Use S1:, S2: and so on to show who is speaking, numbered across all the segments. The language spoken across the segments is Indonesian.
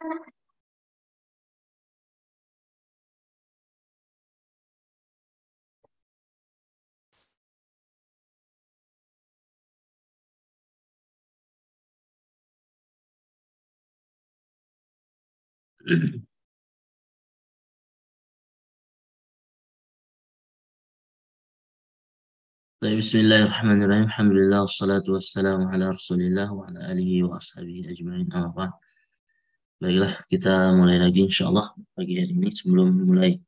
S1: طيب بسم الله الرحمن الرحيم. الحمد لله والصلاة والسلام على رسول الله وعلى آله وأصحابه أجمعين. أما بعد, baiklah kita mulai lagi insya Allah pagi hari ini sebelum mulai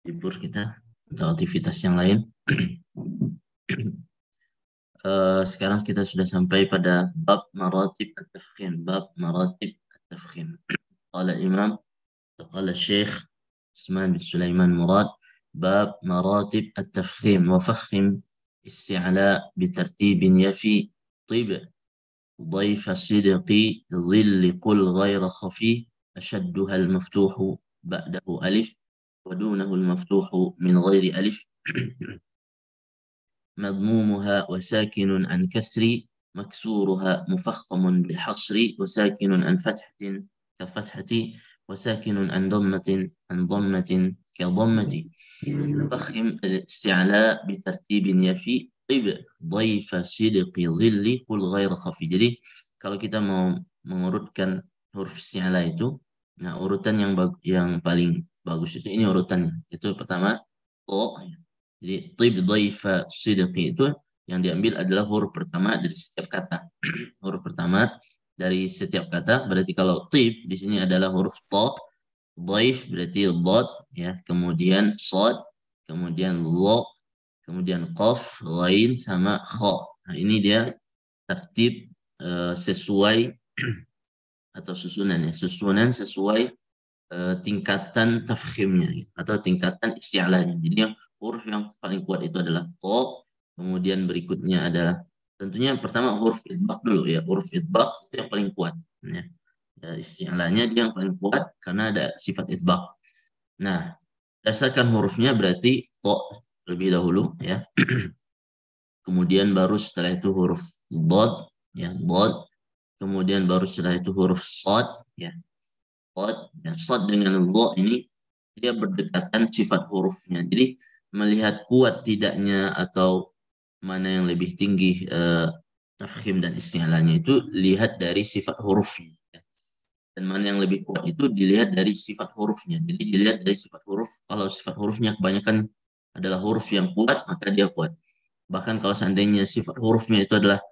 S1: libur kita atau aktivitas yang lain. Sekarang kita sudah sampai pada bab maratib at-tafkhim. Bab maratib at-tafkhim. Qala Imam, qala Syekh Usman bin Sulaiman Murad, bab maratib at-tafkhim wa fakhim isti'la بترتيب يفي طيب ضيف صدق ظل قل غير خفي أشدها المفتوح بعده ألف ودونه المفتوح من غير ألف مضمومها وساكن عن كسر مكسورها مفخم بحصر وساكن عن فتحة كفتحة وساكن عن ضمة كضمة فخم الاستعلاء بترتيب يفي طب ضيف صدق ظل قل غير خفي. Jadi kalau kita mau mengurutkan huruf isti'la itu, nah urutan yang paling bagus itu ini urutannya. Itu pertama to. Jadi tib dhaifa sidqi itu yang diambil adalah huruf pertama dari setiap kata. Huruf pertama dari setiap kata, berarti kalau tib di sini adalah huruf to, dhaif berarti dhad ya, kemudian shad, kemudian dha, kemudian qaf, ghain sama kha. Nah, ini dia tertib sesuai atau susunan ya, susunan sesuai tingkatan tafkhimnya gitu, atau tingkatan isti'lanya. Jadi yang huruf yang paling kuat itu adalah to, kemudian berikutnya adalah tentunya pertama huruf idbaq dulu ya, huruf idbaq itu yang paling kuat ya. Isti'lanya dia yang paling kuat karena ada sifat idbaq. Nah, berdasarkan hurufnya berarti to lebih dahulu ya. Kemudian baru setelah itu huruf dhad ya, dhad. Kemudian baru setelah itu huruf shad ya, shad. Ya, shad dengan dha ini dia berdekatan sifat hurufnya. Jadi melihat kuat tidaknya atau mana yang lebih tinggi tafkhim dan isti'lanya itu lihat dari sifat hurufnya. Dan mana yang lebih kuat itu dilihat dari sifat hurufnya. Jadi dilihat dari sifat huruf. Kalau sifat hurufnya kebanyakan adalah huruf yang kuat, maka dia kuat. Bahkan kalau seandainya sifat hurufnya itu adalah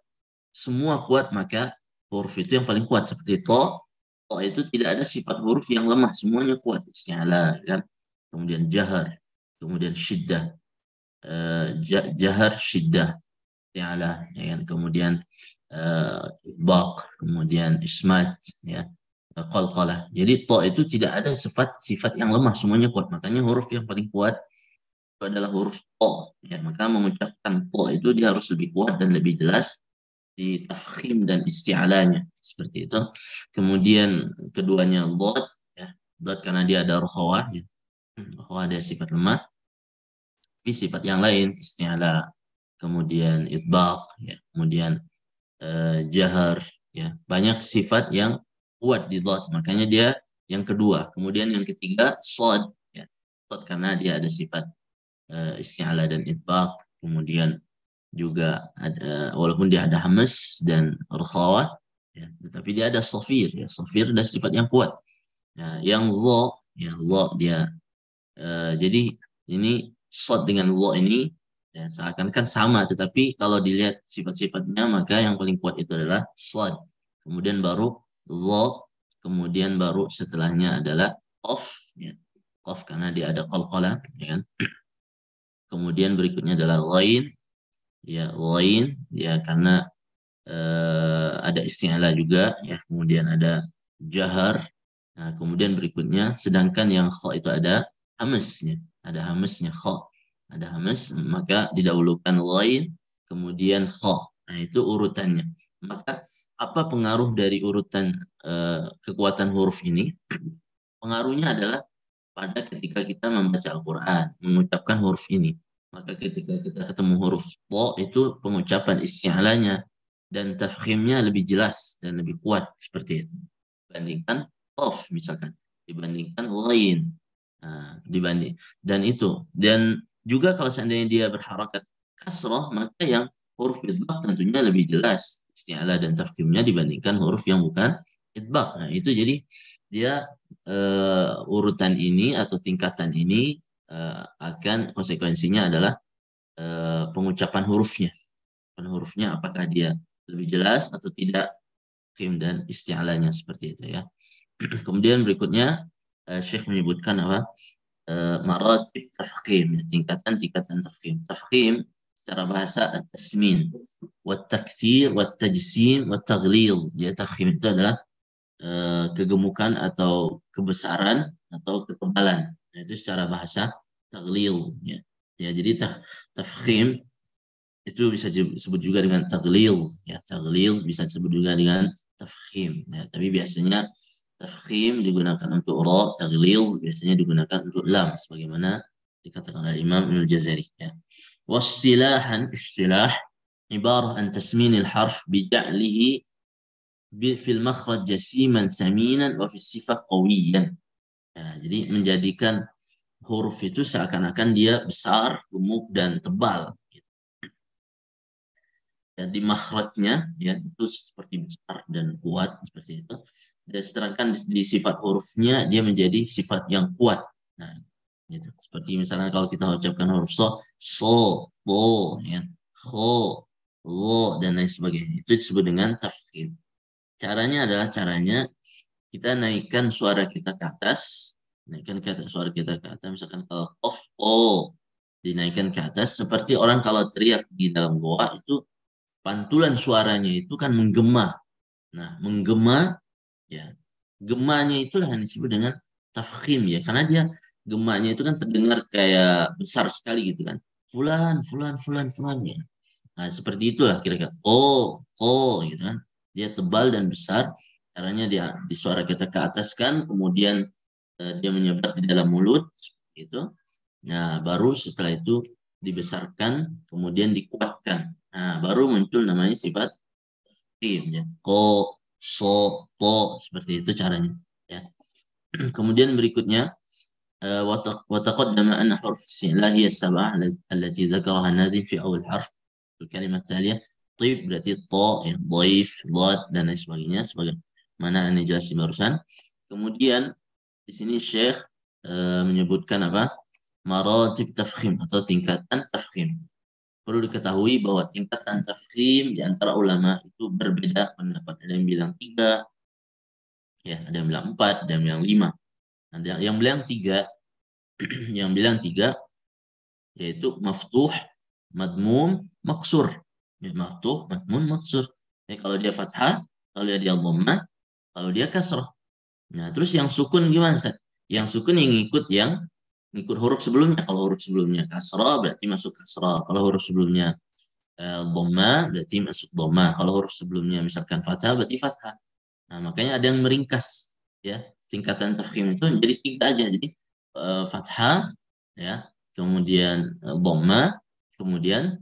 S1: semua kuat, maka huruf itu yang paling kuat. Seperti to, to itu tidak ada sifat huruf yang lemah, semuanya kuat. Isti'la, kan? Kemudian jahar, kemudian syiddah, jahar, syiddah, isti'la, ya kan? Kemudian baq, kemudian ismat, ya, qalqalah. Jadi to itu tidak ada sifat yang lemah, semuanya kuat. Makanya huruf yang paling kuat itu adalah huruf to. Ya, maka mengucapkan to itu dia harus lebih kuat dan lebih jelas di tafkhim dan isti'alanya seperti itu. Kemudian keduanya dhad ya, dhad karena dia ada rokhawah ya. Rokhawah ada sifat lemah, tapi sifat yang lain isti'ala, kemudian itbaq ya, kemudian jahar ya. Banyak sifat yang kuat di dhad, makanya dia yang kedua. Kemudian yang ketiga shad ya. Shad karena dia ada sifat isti'ala dan itbaq. Kemudian juga ada, walaupun dia ada hamas dan rakhawah ya, tetapi dia ada safir ya. Safir ada sifat yang kuat. Ya, yang dha ya, dha dia jadi ini shad dengan dha ini ya, seakan-akan sama, tetapi kalau dilihat sifat-sifatnya maka yang paling kuat itu adalah shad. Kemudian baru dha, kemudian baru setelahnya adalah qaf ya. Qaf karena dia ada qalqalah ya kan. Kemudian berikutnya adalah ghain ya, ghain ya karena ada isti'la juga ya, kemudian ada jahar. Nah, kemudian berikutnya sedangkan yang kha itu ada hamasnya, kha, ada hamas, maka didahulukan ghain kemudian kha. Nah, itu urutannya. Maka apa pengaruh dari urutan kekuatan huruf ini? Pengaruhnya adalah pada ketika kita membaca Al-Quran, mengucapkan huruf ini. Maka ketika kita ketemu huruf to, itu pengucapan isti'alanya dan tafkhimnya lebih jelas dan lebih kuat seperti itu. Bandingkan qaf misalkan dibandingkan ghain. Nah, dan juga kalau seandainya dia berharakat kasrah, maka yang huruf idbaq tentunya lebih jelas isti'ala dan tafkhimnya dibandingkan huruf yang bukan idbaq. Nah, itu jadi dia urutan ini atau tingkatan ini akan konsekuensinya adalah pengucapan hurufnya. Hurufnya apakah dia lebih jelas atau tidak, tafkhim dan isti'alanya seperti itu ya. Kemudian berikutnya Syekh menyebutkan apa? Maratib tafkhim, tingkatan-tingkatan tafkhim. Tafkhim secara bahasa at-tasmin, wat-taksir, wat-tajsim, wat-taghlidh. Ya, tafkhim itu adalah kegemukan atau kebesaran atau ketebalan. Nah, itu secara bahasa taghlidh ya. Ya, jadi tafkhim itu bisa disebut juga dengan taghlidh ya. Taghlidh bisa disebut juga dengan tafkhim ya. Tapi biasanya tafkhim digunakan untuk ra, taghlidh biasanya digunakan untuk lam sebagaimana dikatakan oleh Imam Ibnu Jazari ya. Wastilahan, istilah ibarah an tasmin al-harf bija'lihi fil makhraj jasiman saminan wa fi sifah qawiyan. Ya, jadi menjadikan huruf itu seakan-akan dia besar, gemuk dan tebal. Ya, di makhrajnya ya itu seperti besar dan kuat seperti itu. Dan sedangkan di sifat hurufnya dia menjadi sifat yang kuat. Nah, gitu. Seperti misalnya kalau kita ucapkan huruf so, bo, ya, kho, lo dan lain sebagainya. Itu disebut dengan tafkhim. Caranya kita naikkan suara kita ke atas, suara kita ke atas, misalkan kalau of o dinaikkan ke atas seperti orang kalau teriak di dalam goa itu pantulan suaranya itu kan menggema. Nah, menggema ya. Gemanya itulah yang disebut dengan tafkhim ya, karena dia gemanya itu kan terdengar kayak besar sekali gitu kan. Fulan, fulan, fulan, fulan ya. Nah, seperti itulah kira-kira. Oh, oh gitu kan. Dia tebal dan besar. Caranya dia di suara kita ke atas kan, kemudian dia menyebar di dalam mulut gitu. Nah, baru setelah itu dibesarkan, kemudian dikuatkan. Nah, baru muncul namanya sifat tim ya. Ko, so, to, seperti itu caranya. Ya. Kemudian berikutnya وتقدم أن حروف الاستعلاء هي السبعة التي ذكرها الناظم في أول حرف الكلمة التالية. طيب berarti to, ya, dhaif, dhad dan lain sebagainya sebagaimana yang dijelasin barusan. Kemudian di sini Syekh menyebutkan apa? Maratib tafkhim atau tingkatan tafkhim. Perlu diketahui bahwa tingkatan tafkhim di antara ulama itu berbeda pendapat. Ada yang bilang 3, ya, ada yang bilang 4, ada yang bilang 5. Ada yang bilang 3, yang bilang 3 yaitu maftuh, madmum, maksur. Ya, maftuh, madmum, maksur. Ya, kalau dia fathah, kalau dia dhammah, kalau dia kasrah. Nah, terus yang sukun gimana, Ustaz? Yang sukun yang ngikut huruf sebelumnya. Kalau huruf sebelumnya kasrah berarti masuk kasrah. Kalau huruf sebelumnya dhammah berarti masuk dhammah. Kalau huruf sebelumnya misalkan fathah berarti fathah. Nah, makanya ada yang meringkas ya. Tingkatan tafkhim itu menjadi 3 aja. Jadi fathah ya, kemudian dhammah, kemudian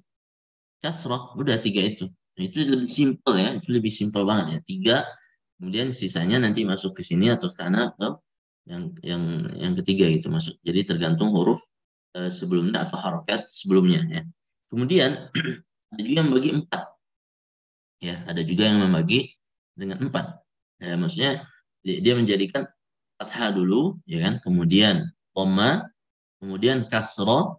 S1: kasrah. Udah 3 itu. Nah, itu lebih simpel ya, itu lebih simpel banget ya. 3, kemudian sisanya nanti masuk ke sini atau ke sana atau yang ketiga gitu masuk. Jadi tergantung huruf sebelumnya atau harokat sebelumnya ya. Kemudian ada juga yang membagi 4. Ya, ada juga yang membagi dengan 4. Ya, maksudnya dia menjadikan fathah dulu ya kan, kemudian dhamma, kemudian kasrah,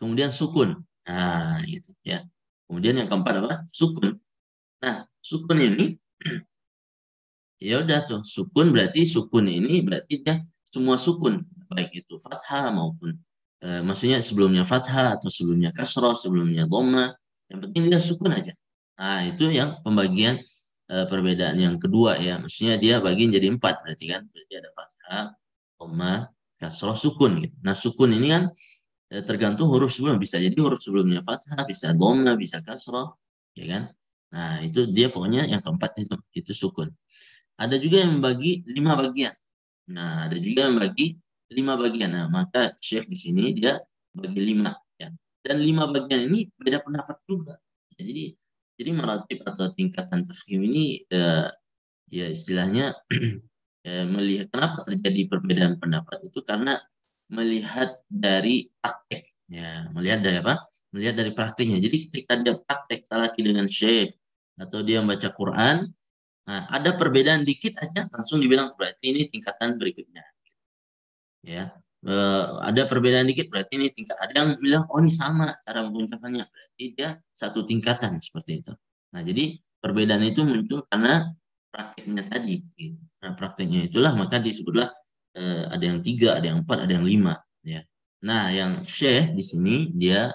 S1: kemudian sukun. Nah, gitu ya. Kemudian yang keempat apa? Sukun. Nah, sukun ini ya udah tuh, sukun ini berarti dia semua sukun, baik itu fathah maupun maksudnya sebelumnya fathah atau sebelumnya kasrah, sebelumnya dhamma, yang penting dia sukun aja. Nah, itu yang pembagian perbedaan yang kedua ya, maksudnya dia bagi jadi 4 berarti kan, berarti ada fathah, dhamma, kasrah, sukun gitu. Nah, sukun ini kan tergantung huruf sebelumnya, bisa jadi huruf sebelumnya fathah, bisa dhamma, bisa kasrah, ya kan. Nah, itu dia pokoknya yang keempat itu sukun. Ada juga yang membagi 5 bagian. Nah, ada juga yang bagi 5 bagian. Nah, maka Syekh di sini dia bagi 5 ya. Dan 5 bagian ini beda pendapat juga. Ya, jadi maratib atau tingkatan tafkhim ini ya istilahnya melihat kenapa terjadi perbedaan pendapat itu karena melihat dari praktek. Ya, melihat dari apa? Melihat dari prakteknya. Jadi ketika dia praktek talaki dengan syekh atau dia membaca Quran, nah ada perbedaan dikit aja langsung dibilang berarti ini tingkatan berikutnya. Ya, ada perbedaan dikit berarti ini tingkat. Ada yang bilang oh ini sama cara mengucapkannya, berarti dia satu tingkatan seperti itu. Nah jadi perbedaan itu muncul karena prakteknya tadi. Gitu. Nah prakteknya itulah maka disebutlah ada yang 3, ada yang 4, ada yang 5. Ya. Nah yang syekh di sini dia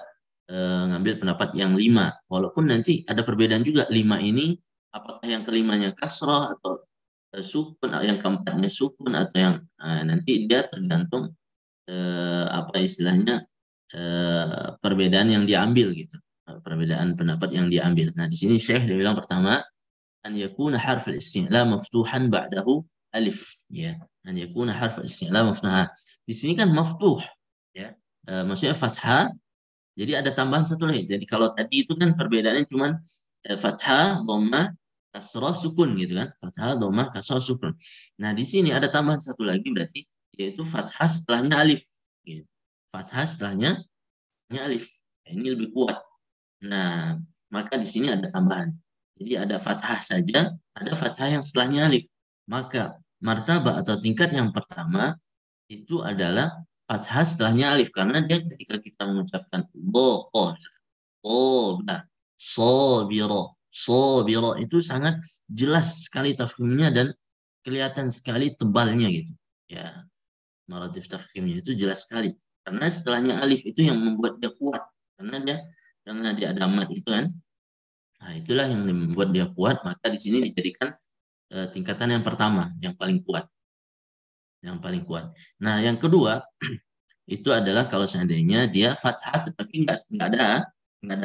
S1: ngambil pendapat yang 5. Walaupun nanti ada perbedaan juga 5 ini apakah yang kelimanya kasrah atau sukun, yang keempatnya sukun atau yang nanti dia tergantung apa istilahnya perbedaan yang diambil gitu, perbedaan pendapat yang diambil. Nah di sini Syekh dia bilang pertama an yakuna harf al-isti'la maftuhan ba'dahu alif, ya, an yakuna harf al-isti'la maftuhan. Di sini kan maftuh, ya, maksudnya fathah, jadi ada tambahan satu lagi. Jadi kalau tadi itu kan perbedaannya cuma fathah, dhammah, kasrah, sukun gitu kan. Fathah, dhammah, kasrah, sukun. Nah, di sini ada tambahan satu lagi berarti yaitu fathah setelahnya alif. Gitu. Fathah setelahnya alif. Ini lebih kuat. Nah, maka di sini ada tambahan. Jadi ada fathah saja, ada fathah yang setelahnya alif. Maka martabah atau tingkat yang pertama itu adalah fathah setelahnya alif karena dia ketika kita mengucapkan nah, sobiro itu sangat jelas sekali tafkhimnya dan kelihatan sekali tebalnya gitu. Ya, maratib tafkhimnya itu jelas sekali karena setelahnya alif itu yang membuat dia kuat karena dia ada mat itu kan. Nah, itulah yang membuat dia kuat, maka di sini dijadikan tingkatan yang pertama, yang paling kuat. Yang paling kuat. Nah, yang kedua itu adalah kalau seandainya dia fathah tetapi nggak ada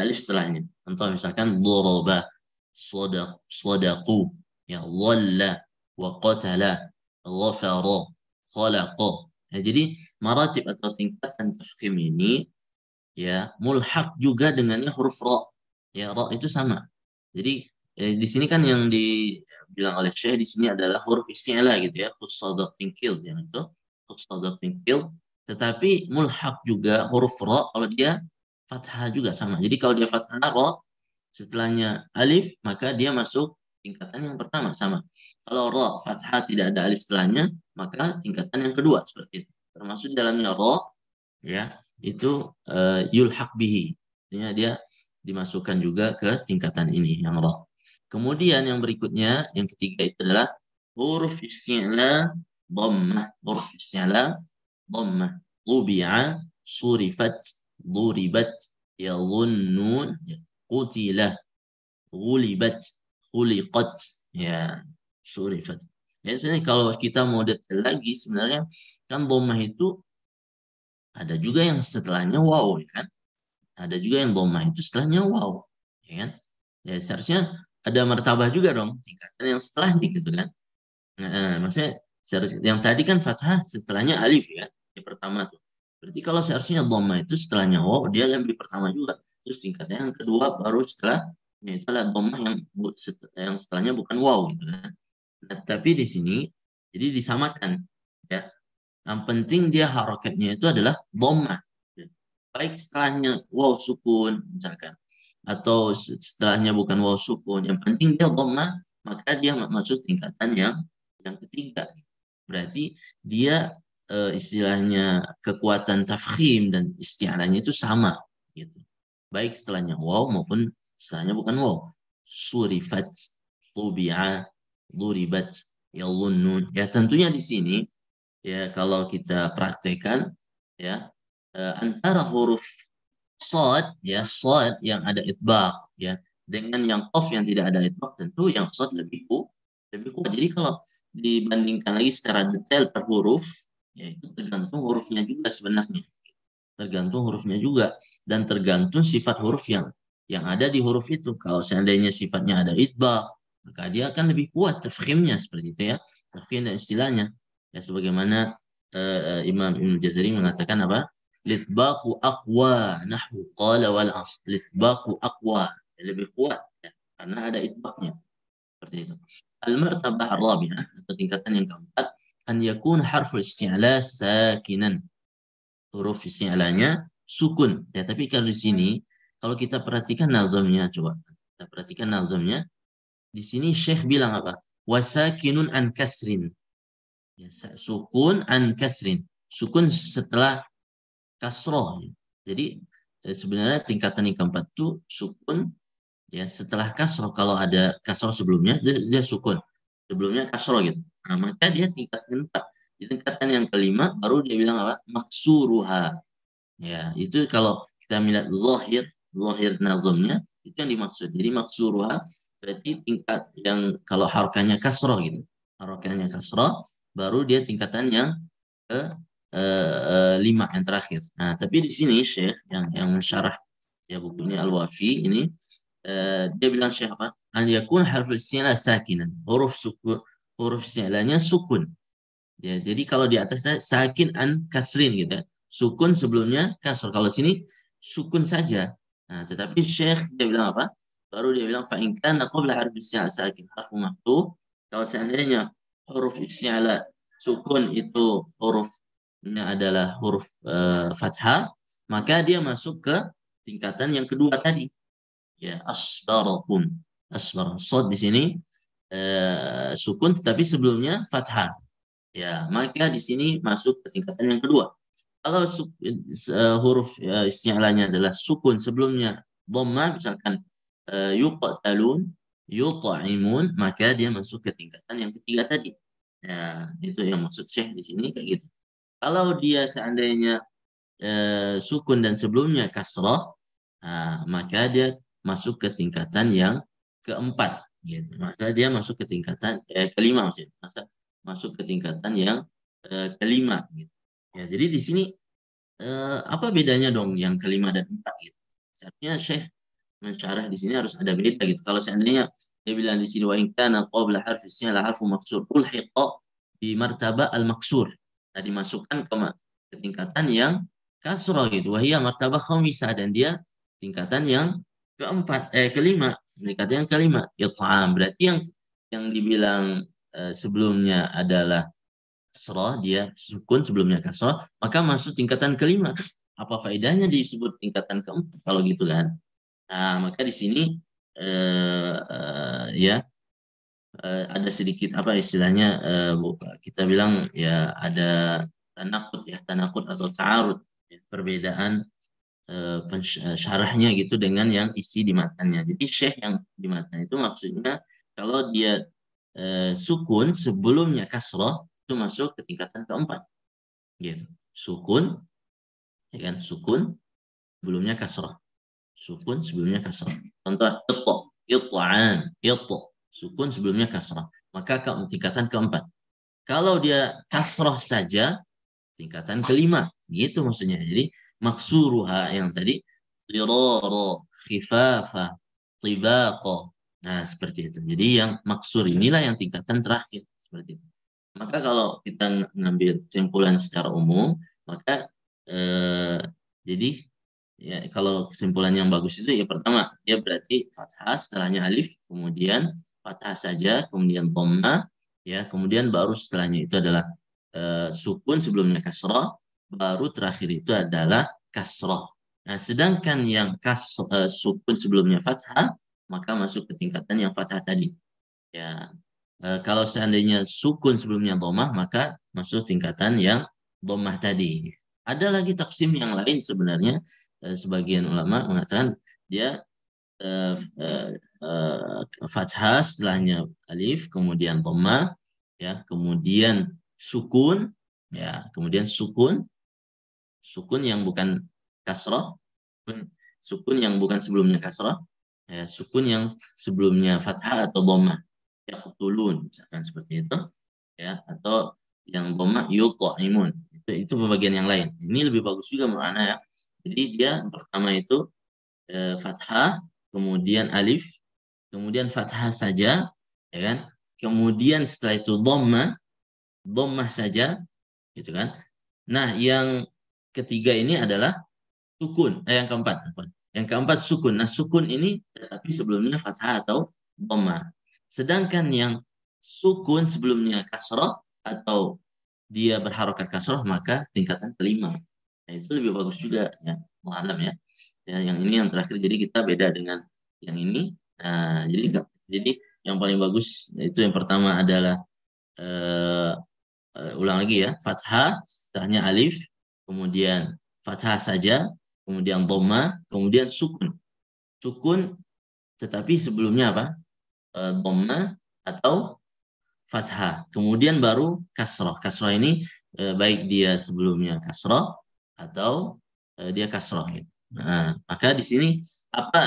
S1: alif setelahnya. Contoh misalkan doroba, sodaku, ya dhalla, wa qatala, ghafara, khalaqa. Ya, jadi maratib atau tingkatan tafkhim ini ya mulhaq juga dengannya huruf ra. Ya ra itu sama. Jadi di sini kan yang dibilang oleh Syekh di sini adalah huruf isti'la gitu ya, khusus tingkil yang itu, khusus tingkil, tetapi mulhaq juga huruf ra kalau dia fathah juga sama. Jadi kalau dia fathah ra setelahnya alif maka dia masuk tingkatan yang pertama sama. Kalau ra fathah tidak ada alif setelahnya maka tingkatan yang kedua seperti itu. Termasuk dalamnya ra ya itu yulhaq bihi. Artinya dia dimasukkan juga ke tingkatan ini yang ra. Kemudian yang berikutnya, yang ketiga itu adalah huruf isti'la dhammah. Huruf isti'la dhammah. Rubi'a, surifat, duribat, yadhunnun, qutila, ghulibat, khuliqat, ya, surifat. Biasanya kalau kita mau detail lagi sebenarnya kan dhammah itu ada juga yang setelahnya waw, ya kan? Ada juga yang dhammah itu setelahnya waw, ya kan? Ya seharusnya ada martabah juga dong, tingkatan yang setelahnya gitu kan. Nah, maksudnya yang tadi kan fathah setelahnya alif ya, yang pertama tuh. Berarti kalau seharusnya dhammah itu setelahnya waw, dia yang di pertama juga. Terus tingkatnya yang kedua baru setelahnya itu adalah dhammah yang setelahnya bukan waw gitu kan. Nah, tapi di sini jadi disamakan ya. Yang penting dia harokatnya itu adalah dhammah. Baik setelahnya waw sukun misalkan atau setelahnya bukan waw sukun, yang penting dia dhammah, maka dia masuk tingkatan yang ketiga. Berarti dia istilahnya kekuatan tafkhim dan isti'alanya itu sama gitu. Baik setelahnya waw maupun setelahnya bukan waw. Surifat, tubi'a, duribat, yadhunnun. Ya tentunya di sini ya kalau kita praktekkan ya antara huruf shad yang ada itbaq ya dengan yang qaf yang tidak ada itbaq, tentu yang shad lebih kuat. Jadi kalau dibandingkan lagi secara detail per huruf ya itu tergantung hurufnya juga sebenarnya. Tergantung hurufnya juga dan tergantung sifat huruf yang ada di huruf itu. Kalau seandainya sifatnya ada itbaq, maka dia akan lebih kuat tafkhimnya seperti itu ya. Tafkhim dan istilahnya. Ya sebagaimana Imam Ibnu Jazari mengatakan apa? Litbaqu aqwa nahwu qala wal asl. Litbaqu aqwa, lebih kuat ya, karena ada itbaqnya. Seperti itu. Al-martabah ar-rabi'ah atau tingkatan yang keempat an yakun harful isti'la sakinan. Huruf isti'lanya sukun. Ya, tapi kalau di sini kalau kita perhatikan nazamnya, coba kita perhatikan nazamnya. Di sini Syekh bilang apa? Wasakinun an kasrin. Ya, sukun an kasrin. Sukun setelah kasroh. Jadi sebenarnya tingkatan yang keempat itu sukun ya setelah kasroh. Kalau ada kasroh sebelumnya dia sukun. Sebelumnya kasroh gitu. Nah, maka dia tingkat keempat. Di tingkatan yang kelima baru dia bilang apa? Maksuruha. Ya, itu kalau kita melihat zahir nazamnya itu yang dimaksud. Jadi maksuruha berarti tingkat yang kalau harakanya kasroh gitu. Harakanya kasroh baru dia tingkatan yang ke lima yang terakhir. Nah, tapi di sini Syekh yang mensyarah ya bukunya Al-Wafi ini dia bilang Syekh apa? An yakun harf isti'la sakinan. Huruf isti'lanya sukun. Ya, jadi kalau di atasnya sakin an kasrin gitu. Sukun sebelumnya kasr. Kalau sini sukun saja. Nah, tetapi Syekh dia bilang apa? Baru dia bilang fa in kana qabla harf isti'la sakin harf maktub. Kalau seandainya huruf isti'la sukun itu hurufnya adalah huruf fathah, maka dia masuk ke tingkatan yang kedua tadi. Ya, asbarakum. Asbar. Shad di sini sukun tetapi sebelumnya fathah. Ya, maka di sini masuk ke tingkatan yang kedua. Kalau huruf isti'lanya adalah sukun sebelumnya dhamma misalkan yuqtalun, yut'imun, maka dia masuk ke tingkatan yang ketiga tadi. Ya, itu yang maksud Syekh di sini kayak gitu. Kalau dia seandainya sukun dan sebelumnya kasrah, maka dia masuk ke tingkatan yang keempat. Gitu. Maka dia masuk ke tingkatan kelima maksudnya. Masuk ke tingkatan yang kelima. Gitu. Ya, jadi di sini apa bedanya dong yang kelima dan empat? Gitu. Seharusnya Syekh mencarah di sini harus ada beda gitu. Kalau seandainya dia bilang di sini wa in kana qabla harfisnya la harfu maksur ulhiqa di martaba al maksur. Nah, dimasukkan ke tingkatan yang kasrah gitu. Wahia martabah khamisah dan dia tingkatan yang kelima, tingkatan yang kelima. It'am berarti yang dibilang sebelumnya adalah kasrah, dia sukun sebelumnya kasrah, maka masuk tingkatan kelima. Apa faedahnya disebut tingkatan keempat kalau gitu kan? Nah, maka di sini ya ada sedikit apa istilahnya kita bilang ya ada tanakut atau ta'arud ya, perbedaan syarahnya gitu dengan yang isi di matanya. Jadi syekh yang di matanya itu maksudnya kalau dia sukun sebelumnya kasroh itu masuk ke tingkatan keempat. Gitu. Sukun, ya kan? Sukun sebelumnya kasroh. Sukun sebelumnya kasrah. Contoh it'an, sukun sebelumnya kasrah. Maka tingkatan keempat. Kalau dia kasrah saja, tingkatan kelima. Gitu maksudnya. Jadi maksuruha yang tadi diroro, khifafa, tibaqa. Nah, seperti itu. Jadi yang maksur inilah yang tingkatan terakhir. Seperti itu. Maka kalau kita ngambil kesimpulan secara umum, maka jadi ya, kalau kesimpulan yang bagus itu ya pertama dia berarti fathah setelahnya alif, kemudian fathah saja, kemudian dhamma, ya, kemudian baru setelahnya itu adalah sukun sebelumnya kasrah, baru terakhir itu adalah kasrah. Nah, sedangkan yang sukun sebelumnya fathah, maka masuk ke tingkatan yang fathah tadi. Ya, kalau seandainya sukun sebelumnya dhammah, maka masuk tingkatan yang dhammah tadi. Ada lagi taksim yang lain sebenarnya. Sebagian ulama mengatakan dia fathah setelahnya alif, kemudian dhammah, ya, kemudian sukun, ya, kemudian sukun yang bukan kasrah, sukun yang bukan sebelumnya kasrah, ya, sukun yang sebelumnya fathah atau dhammah. Yaqtulun misalkan seperti itu ya, atau yang dhamma yut'imun, itu pembagian yang lain. Ini lebih bagus juga makna ya. Jadi dia pertama itu fathah, kemudian alif, kemudian fathah saja, ya kan, kemudian setelah itu dhammah saja gitu kan. Nah, yang ketiga ini adalah sukun, yang keempat apa? Yang keempat sukun. Nah, sukun ini tapi sebelumnya fathah atau dhammah. Sedangkan yang sukun sebelumnya kasrah atau dia berharokat kasroh maka tingkatan kelima. Nah, itu lebih bagus juga ya, mu'alam ya. Ya, yang ini yang terakhir, jadi kita beda dengan yang ini. Nah, jadi yang paling bagus itu yang pertama adalah eh, ulang lagi ya, fathah, setelahnya alif, kemudian fathah saja, kemudian dhamma, kemudian sukun. Sukun tetapi sebelumnya apa? Dhamma atau fathah. Kemudian baru kasroh. Kasroh ini baik dia sebelumnya kasroh atau dia kasroh. Nah, maka di sini apa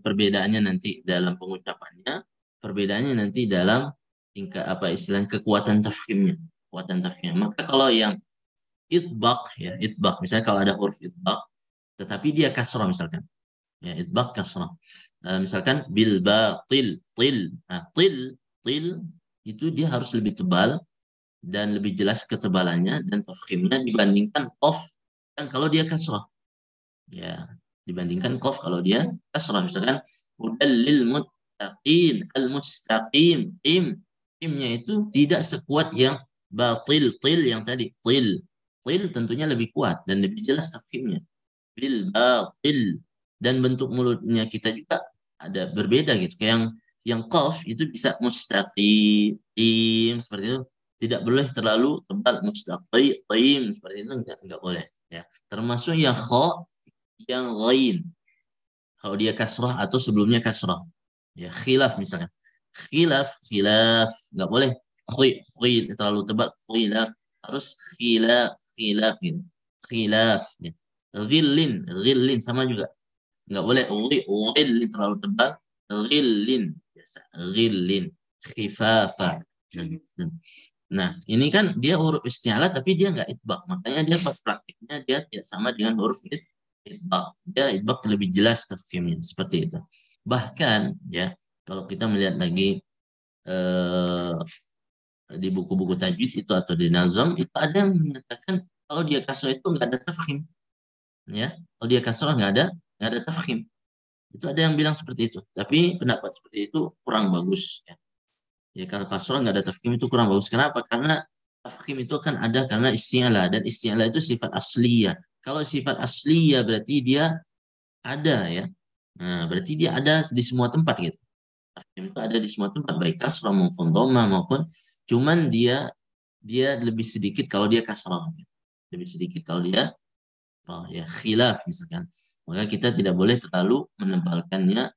S1: perbedaannya nanti dalam pengucapannya? Perbedaannya nanti dalam tingkat apa istilah kekuatan tafkhimnya. Kekuatan tafkhimnya. Maka kalau yang itbaq ya, itbaq misalnya kalau ada huruf itbaq tetapi dia kasroh misalkan. Ya, itbaq kasroh. Misalkan bil batil, til. Nah, til itu dia harus lebih tebal dan lebih jelas ketebalannya dan tafkhimnya dibandingkan qaf kan kalau dia kasrah. Ya, dibandingkan qaf kalau dia kasrah. Misalkan hudal lil muttaqin, al mustaqim, imnya itu tidak sekuat yang batil, til yang tadi, til tentunya lebih kuat dan lebih jelas tafkhimnya. Bil batil, dan bentuk mulutnya kita juga ada berbeda gitu. Kayak yang qaf itu bisa mustaqim seperti itu, tidak boleh terlalu tebal, mustaqim seperti itu enggak boleh ya. Termasuk yang kha, yang ghain kalau dia kasrah atau sebelumnya kasrah ya, khilaf misalnya, khilaf nggak boleh terlalu tebal, khilaf harus khilaf gitu. Khilaf ya. Ghillin sama juga, nggak boleh ghillin terlalu tebal, ghillin biasa, ghillin, khifafa. Nah, ini kan dia huruf isti'ala tapi dia nggak itbaq, makanya dia praktiknya dia tidak sama dengan huruf itbaq. Dia itbaq lebih jelas tafkhimnya seperti itu. Bahkan ya, kalau kita melihat lagi eh, di buku-buku tajwid itu atau di nazam itu ada yang menyatakan kalau dia kasroh itu nggak ada tafkhim, ya. Kalau dia kasroh nggak ada tafkhim. Itu ada yang bilang seperti itu. Tapi pendapat seperti itu kurang bagus. Ya, ya kalau kasroh nggak ada tafkhim itu kurang bagus. Kenapa? Karena tafkhim itu kan ada karena isti'ala, dan isti'ala itu sifat asliyah. Kalau sifat asliyah berarti dia ada ya. Nah, berarti dia ada di semua tempat gitu. Tafkhim itu ada di semua tempat, baik kasroh maupun dhamma maupun, cuman dia lebih sedikit kalau dia kasroh. Lebih sedikit kalau dia ya khilaf misalkan, maka kita tidak boleh terlalu menebalkannya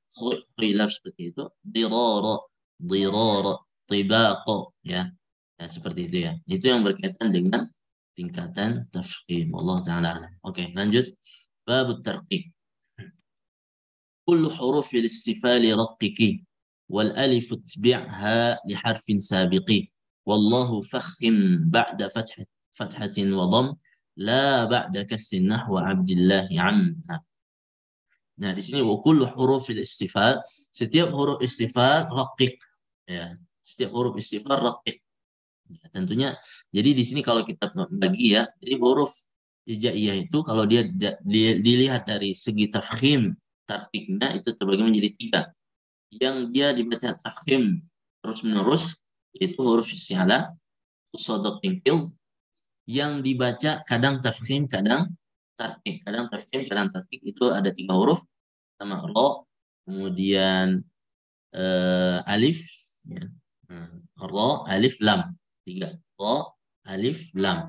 S1: khilaf seperti itu, dirara tibaqo ya. Ya seperti itu ya, itu yang berkaitan dengan tingkatan tafkhim. Allah taala alam. Oke, lanjut bab tarqiq. كل حروف الاستفال رققي والألف اتبعها لحرف سابق والله فخم بعد فتحة وضم لا بعد كسر نحو عبد الله عمها. Nah, di sini kullu huruf istifal, setiap huruf istifal raqiq ya. Setiap huruf istifal raqiq. Ya, tentunya jadi di sini kalau kita bagi ya, jadi huruf hijaiyah itu kalau dia dilihat dari segi tafkhim tarqiqnya itu terbagi menjadi tiga. Yang dia dibaca tafkhim terus menerus itu huruf isti'ala, sadaq tingkil, yang dibaca kadang tafkhim kadang tarqiq, kadang tafkhim kadang tarqiq, itu ada tiga huruf, sama ro, kemudian alif ya. Ro, alif, lam, tiga, ro, alif, lam,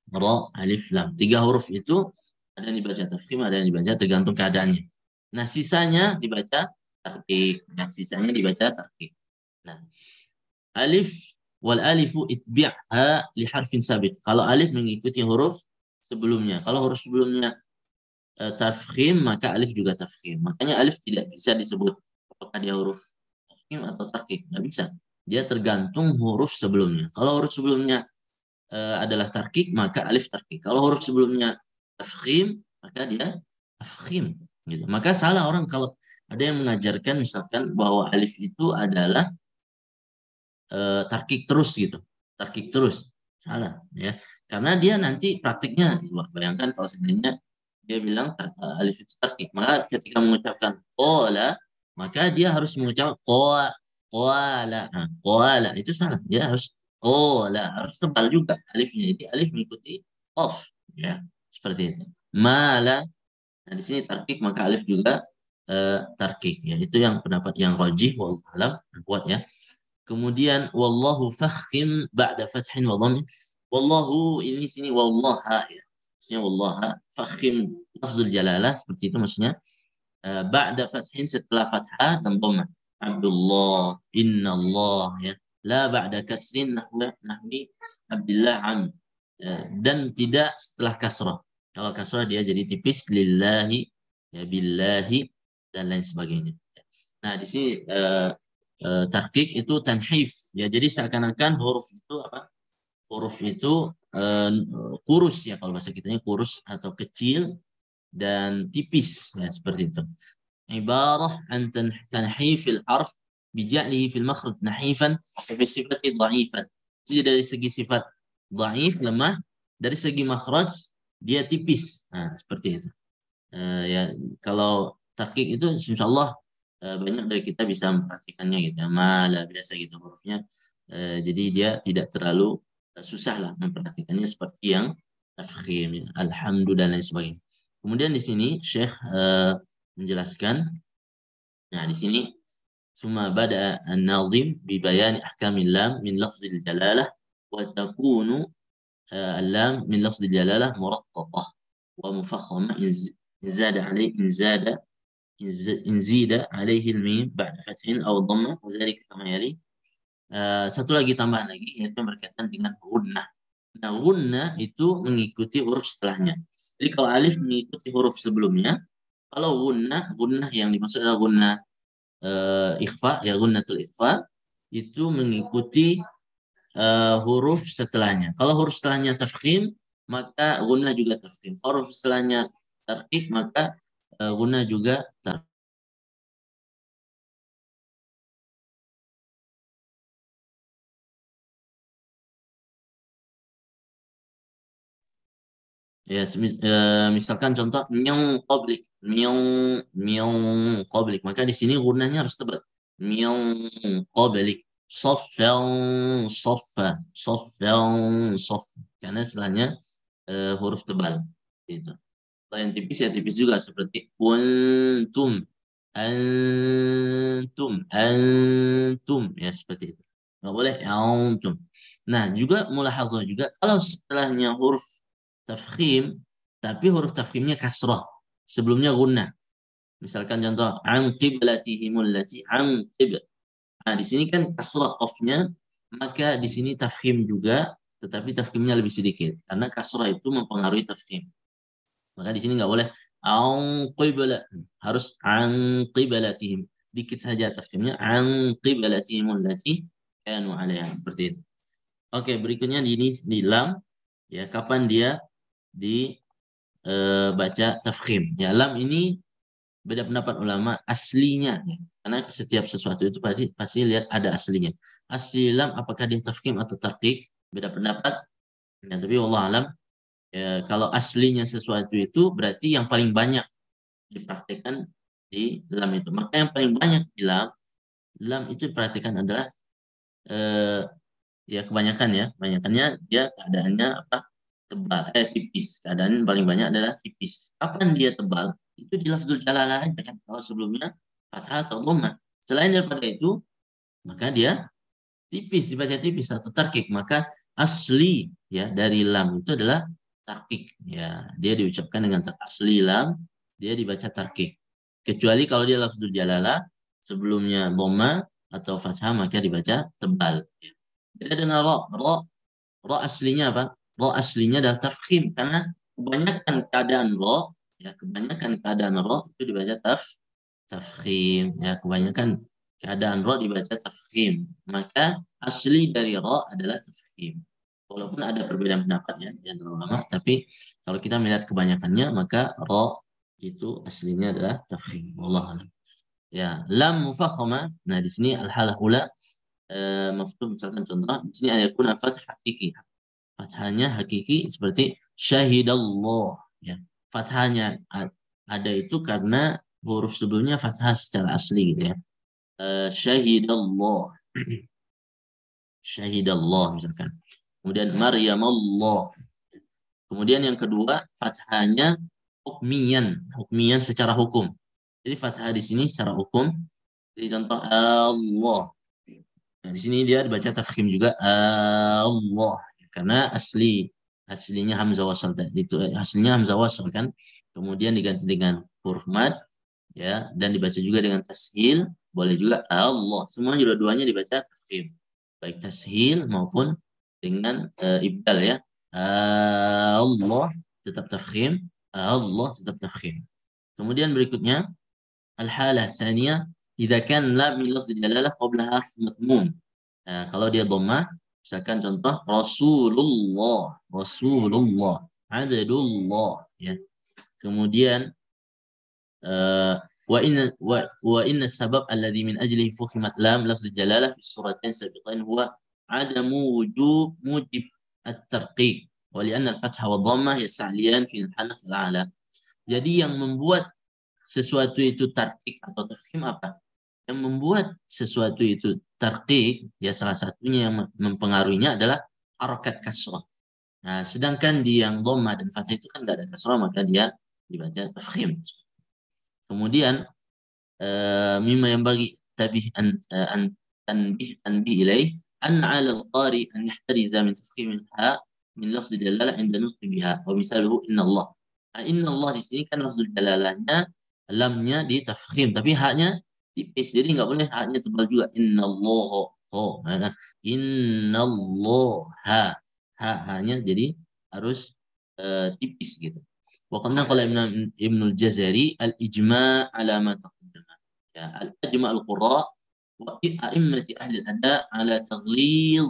S1: ro, alif, lam, tiga huruf itu ada yang dibaca tafkhim, ada yang dibaca tergantung keadaannya. Nah, sisanya dibaca tarqiq. Nah, sisanya dibaca tarqiq. Nah, alif wal alifu itbi'ha li harfin sabiq. Kalau alif mengikuti huruf sebelumnya. Kalau huruf sebelumnya tafkhim, maka alif juga tafkhim. Makanya alif tidak bisa disebut apakah dia huruf tafkhim atau tarqiq. Nggak bisa. Dia tergantung huruf sebelumnya. Kalau huruf sebelumnya adalah tarqiq, maka alif tarqiq. Kalau huruf sebelumnya tafkhim, maka dia tafkhim. Gitu. Maka salah orang kalau ada yang mengajarkan misalkan bahwa alif itu adalah tarqiq terus gitu. Tarqiq terus. Salah. Ya. Karena dia nanti praktiknya, bayangkan kalau sebenarnya dia bilang alif itu tarqiq, maka ketika mengucapkan qala, maka dia harus mengucapkan qala. Nah, qala itu salah. Dia harus Qala harus tebal juga alifnya. Jadi alif mengikuti qaf ya. Seperti itu. Mala. Nah, di sini tarkik maka alif juga tarkik ya. Itu yang pendapat yang rajih wallahu alam kuat ya. Kemudian wallahu fakhim ba'da fathin wa dhammin. Wallahu ini sini wallaha ya. Maksudnya wallaha fakhim lafzul jalalah seperti itu maksudnya. Ba'da fathin setelah fathah dan dhamma. Abdullah, innallah ya. La ba'da kasrin nahwi Abdullah an. Dan tidak setelah kasrah. Kalau kasrah dia jadi tipis lillahi ya billahi dan lain sebagainya. Nah, di sini tarkik itu tanhif ya. Jadi seakan-akan huruf itu apa? Huruf itu kurus ya, kalau bahasa kitanya kurus atau kecil dan tipis ya, seperti itu. Ibarah an tanhifil harf bija'lihi fil makhraj nahifan fi sifati dha'ifan. Jadi dari segi sifat dhaif lemah, dari segi makhraj dia tipis. Nah, seperti itu. Ya kalau tarkik itu insyaallah banyak dari kita bisa memperhatikannya gitu ya. Malah biasa gitu hurufnya. Jadi dia tidak terlalu susah lah memperhatikannya seperti yang tafkhim, ya. Alhamdulillah dan lain sebagainya. Kemudian di sini Syekh menjelaskan, nah di sini summa bada an-nazim bi bayani ahkamil lam min lafzil jalalah wa takunu al-lam min lafzil jalalah muraqqaqah wa mufakhamah in zada alaihi إن زيد عليه الميم بعد فتح أو ضمة وذلك كما يلي. Satu lagi tambahan lagi yaitu berkaitan dengan gunnah. Nah, gunnah itu mengikuti huruf setelahnya. Jadi kalau alif mengikuti huruf sebelumnya, kalau gunnah yang dimaksud adalah gunnah ikhfa, ya gunnatul ikhfa itu mengikuti huruf setelahnya. Kalau huruf setelahnya tafkhim, maka gunnah juga tafkhim. Huruf setelahnya tarkik, maka gunnah juga tarkik. Ya, misalkan contoh myong qablik, myong myong qablik, maka di sini gunanya harus tebal. Myong qablik, soffan soffa, soffan soff, karena setelahnya huruf tebal. Itu. Kalau yang tipis ya tipis juga seperti kuntum, antum, ya seperti itu. Nggak boleh antum. Nah, juga mulahazah juga kalau setelahnya huruf tafkhim, tapi huruf tafkhimnya kasrah. Sebelumnya gunnah. Misalkan contoh an qiblatihimul lati an qib. Nah, di sini kan kasrah qafnya, maka di sini tafkhim juga, tetapi tafkhimnya lebih sedikit karena kasrah itu mempengaruhi tafkhim. Maka di sini nggak boleh an qibla, harus an qiblatihim. Dikit saja tafkhimnya an qiblatihimul lati kanu 'alaiha, seperti itu. Oke, berikutnya di lam ya, kapan dia dibaca tafkhim. Ya, lam ini beda pendapat ulama aslinya ya. Karena setiap sesuatu itu pasti lihat ada aslinya. Asli lam apakah dia tafkhim atau tarqiq, beda pendapat. Ya, tapi Allah alam ya, kalau aslinya sesuatu itu berarti yang paling banyak dipraktikkan di lam itu. Maka yang paling banyak di lam itu diperhatikan adalah ya kebanyakan ya, kebanyakannya dia keadaannya apa? Tebal, tipis. Keadaan paling banyak adalah tipis. Kapan dia tebal? Itu di lafzul jalalah aja kan. Kalau sebelumnya fathah atau dhammah. Selain daripada itu, maka dia tipis, dibaca tipis atau tarkik. Maka asli ya dari lam itu adalah tarkik. Ya, dia diucapkan dengan asli lam, dia dibaca tarkik. Kecuali kalau dia lafzul jalalah sebelumnya dhammah atau fathah maka dibaca tebal. Beda dengan ro aslinya apa? Ro aslinya adalah tafkhim karena kebanyakan keadaan ya kebanyakan keadaan ro itu dibaca tafkhim ya, kebanyakan keadaan ro dibaca tafkhim. Maka asli dari ro adalah tafkhim. Walaupun ada perbedaan pendapat ya di antara ulama, tapi kalau kita melihat kebanyakannya maka ro itu aslinya adalah tafkhim. Wallahu a'lam. Ya, lam mufakhama. Nah, di sini al-halah ula mafhum, misalkan contoh di sini ayakun fath hakiki. Fathahnya hakiki seperti syahidallah ya. Fathahnya ada itu karena huruf sebelumnya fathah secara asli gitu ya. Syahidallah. syahidallah misalkan. Kemudian Maryam Allah. Kemudian yang kedua fathahnya hukmiyan secara hukum. Jadi fathah di sini secara hukum. Jadi contoh Allah. Nah, di sini dia dibaca tafkhim juga Allah karena aslinya hamzah wasal itu aslinya hamzah wasal kan. Kemudian diganti dengan huruf mad ya dan dibaca juga dengan tashil, boleh juga Allah. Semua dua-duanya dibaca tafkhim. Baik tashil maupun dengan ibdal ya. Allah tetap tafkhim, Allah tetap tafkhim. Kemudian berikutnya al-halah tsaniyah idza kan lam min lafz jalalah qabla harf matmum. Nah, kalau dia dhammah misalkan contoh Rasulullah, Abdullah ya. Kemudian وإن السبب الذي من أجله فخمت لام لفظ الجلالة في السورتين السابقين هو عدم موجب الترقيق ولأن الفتح والضمة يستعليان في الحنك الأعلى. Jadi yang membuat sesuatu itu tarqiq atau tafkhim apa? Yang membuat sesuatu itu tarqiq ya salah satunya yang mempengaruhinya adalah harakat kasrah. Nah, sedangkan di yang dhammah dan fathah itu kan enggak ada kasrah maka dia dibaca tafkhim. Kemudian mimma yang bagi tabih an tanbih ilaih an 'ala al-qari an yahtariza min tafkhim ha min lafz dalalah 'inda nutq biha wa misaluhu inna Allah. Nah, inna Allah di sini kan lafzul dalalahnya lamnya di tafkhim tapi haknya tipis. Jadi enggak boleh haknya tebal juga inna Allah. Nah, inna Allah hanya jadi harus tipis gitu. وقد نقل ابن الجزري الإجماع على ما تقدم الأجمع القراء وأئمة أهل الأداء على تغليظ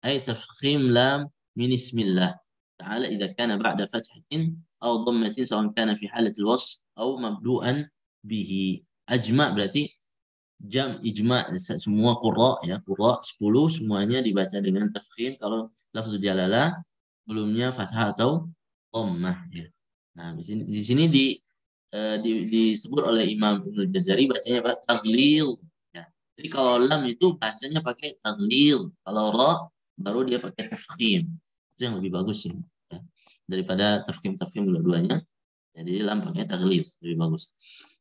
S1: أي تفخيم لام من اسم الله تعالى إذا كان بعد فتحة أو ضمة سواء كان في حالة الوصف أو مبدوءا به. أجمع berarti jam ijma semua qurra ya qurra 10 semuanya dibaca dengan tafkhim kalau lafzul jalalah sebelumnya fathah atau dhammah ya. Nah, di sini disebut oleh Imam Ibnu Jazari bacanya apa? Taglil. Ya. Jadi kalau lam itu bahasanya pakai taglil. Kalau ra baru dia pakai tafkhim. Itu yang lebih bagus sih. Ya. Daripada tafkhim dua-duanya. Jadi lam pakai taglil lebih bagus.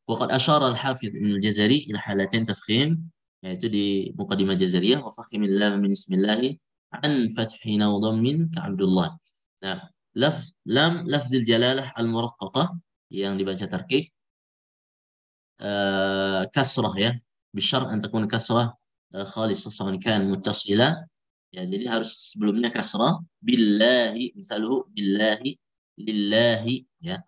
S1: Waqad asyara al-Hafidz Ibnu Jazari ila halatain tafkhim yaitu di Muqaddimah Jazariyah wa fakhimil lam min bismillah an fathin wa dhammin ka Abdullah. Nah, lafzul jalalah al-muraqqaqah yang dibaca tarqiq kasrah ya bisyarat an takun kasrah khalisah sawan kan muttasila ya jadi harus sebelumnya kasrah billahi misaluhu billahi lillahi ya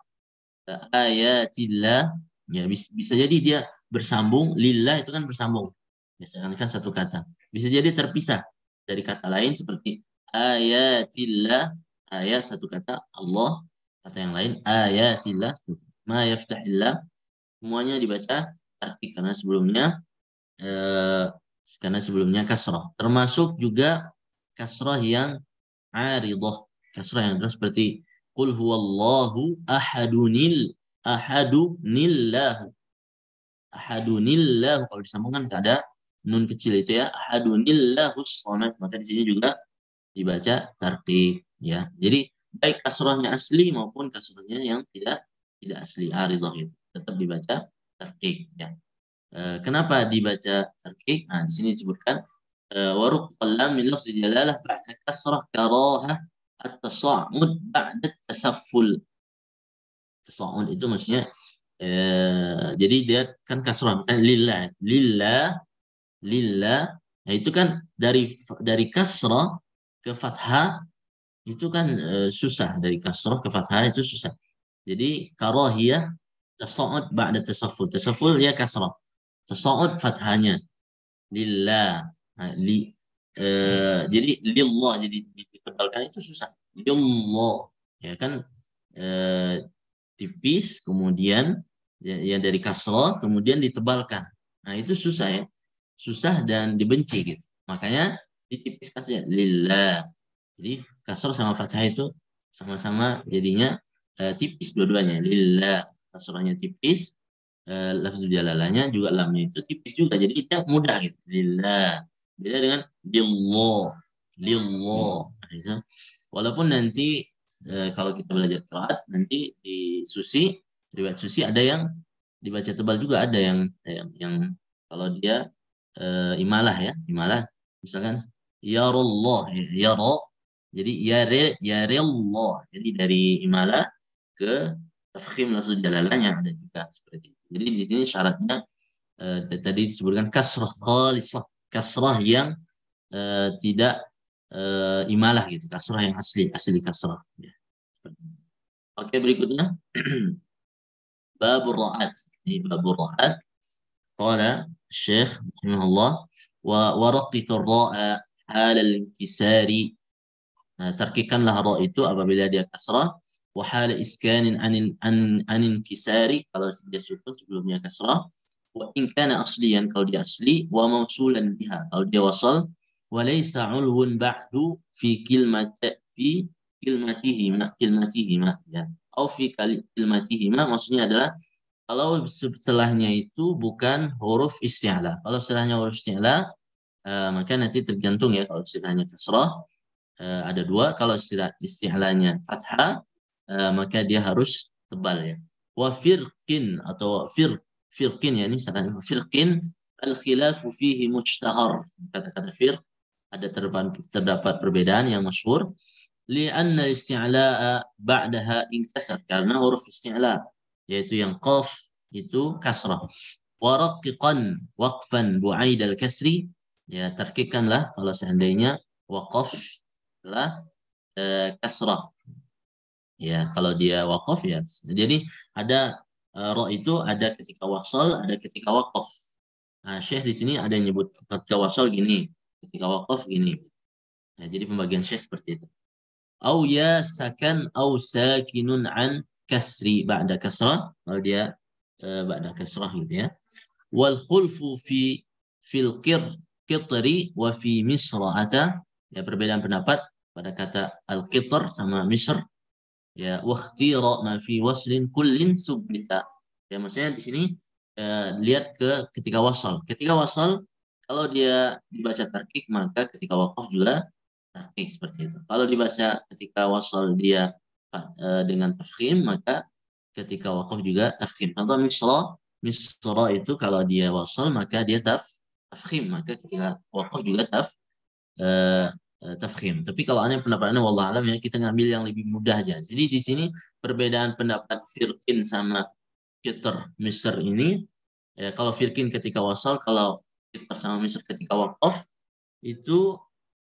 S1: ayatillah ya bisa jadi dia bersambung lillah itu kan bersambung biasanya kan satu kata bisa jadi terpisah dari kata lain seperti ayatillah ayat satu kata Allah kata yang lain ayatillah ma yaftahillah semuanya dibaca tarqiq karena sebelumnya kasrah termasuk juga kasrah yang aridah kasrah yang seperti qul huwallahu ahadunillahu kalau disambungkan ada nun kecil itu ya ahadunillahu shomad maka di sini juga dibaca tarqiq ya. Jadi baik kasrahnya asli maupun kasrahnya yang tidak asli aridah itu tetap dibaca tarqiq ya. Kenapa dibaca tarqiq? Nah, di sini disebutkan waruq lam min lafzi jalalah ba'da kasrah karahah at-tasa'ud ba'da tasafful. Tasa'ud itu maksudnya jadi dia kan kasrah kan lillah. Nah, itu kan dari kasrah ke fathah itu kan susah dari kasrah ke fathah itu susah. Jadi karahiyah tasa'ud ba'da tasafful. Tasafful ya kasrah. Tasa'ud fathahnya lillah. Nah, jadi lillah jadi ditebalkan itu susah. Lillah ya kan tipis kemudian ya dari kasrah kemudian ditebalkan. Nah, itu susah ya. Susah dan dibenci gitu. Makanya ditipiskan saja lillah. Jadi kasrah sama fathah itu sama-sama jadinya tipis dua-duanya. Lillah kasrahnya tipis, lafzul jalalahnya juga lamnya itu tipis juga. Jadi kita mudah gitu. Lillah. Beda dengan billah. lillah. Gitu. Walaupun nanti kalau kita belajar qiraat nanti di Susi, riwayat Susi ada yang dibaca tebal juga, ada yang kalau dia imalah ya, imalah misalkan ya Allah, ya ra, jadi ya Allah. Jadi dari imalah ke tafkhim langsung jalalanya ada juga seperti itu. Jadi di sini syaratnya tadi disebutkan kasrah khalisah, kasrah yang tidak imalah gitu, kasrah yang asli kasrah. Ya. Oke, berikutnya babur ra'at. Ini babur ra'at. Qala Syekh rahimahullah wa waraqit ar-ra'a hal al-inkisari. Nah, tarkikanlah ra itu apabila dia kasrah, wa hal iskanin anin kisari kalau dia sukun sebelumnya kasrah, wa in kana asliyan kalau dia asli, wa mausulan biha kalau dia wasal, wa laysa ulwun ba'du fi kilmatihima ya, atau fi kilmatihima maksudnya adalah kalau setelahnya itu bukan huruf isti'la. Kalau setelahnya huruf isti'la maka nanti tergantung ya, kalau setelahnya kasrah ada dua, kalau isti'lanya fathah maka dia harus tebal ya. Wa firqin atau firqin ya, ini misalkan firqin al khilafu fihi mujtahar. Kata-kata firq ada terdapat perbedaan yang masyhur, li'anna isti'la'a ba'daha inkasar, karena huruf isti'la yaitu yang qaf itu kasrah. Wa raqiqan waqfan bu'aid al-kasri, ya tarkikanlah kalau seandainya waqaf lah kasrah. Ya, kalau dia waqaf ya. Jadi ada ra itu ada ketika wasal, ada ketika waqaf. Nah, Syekh di sini ada yang nyebut ketika wasal gini, ketika waqaf gini. Nah, jadi pembagian Syekh seperti itu. Au ya sakan au sakinun an kasri ba'da kasrah, kalau dia ba'da kasrah gitu ya. Wal khulfu fil qitri wa fi misra'ata, ya perbedaan pendapat pada kata al-qitr sama misr, ya wakhtira ma fi waslin kullin subbita, ya maksudnya di sini lihat ke ketika wasal. Ketika wasal kalau dia dibaca tarkik maka ketika waqaf juga tarkik seperti itu. Kalau dibaca ketika wasal dia dengan tafkhim maka ketika waqaf juga tafkhim. Contoh misra itu kalau dia wasal maka dia tafkhim, maka ketika waqaf juga eh, tafkhim. Tapi kalau aneh pendapatnya wallah alam ya, kita ngambil yang lebih mudah aja. Jadi di sini perbedaan pendapat firqin sama Fitr Misr ini ya, kalau firqin ketika wasal, kalau Fitr sama Misr ketika waqaf itu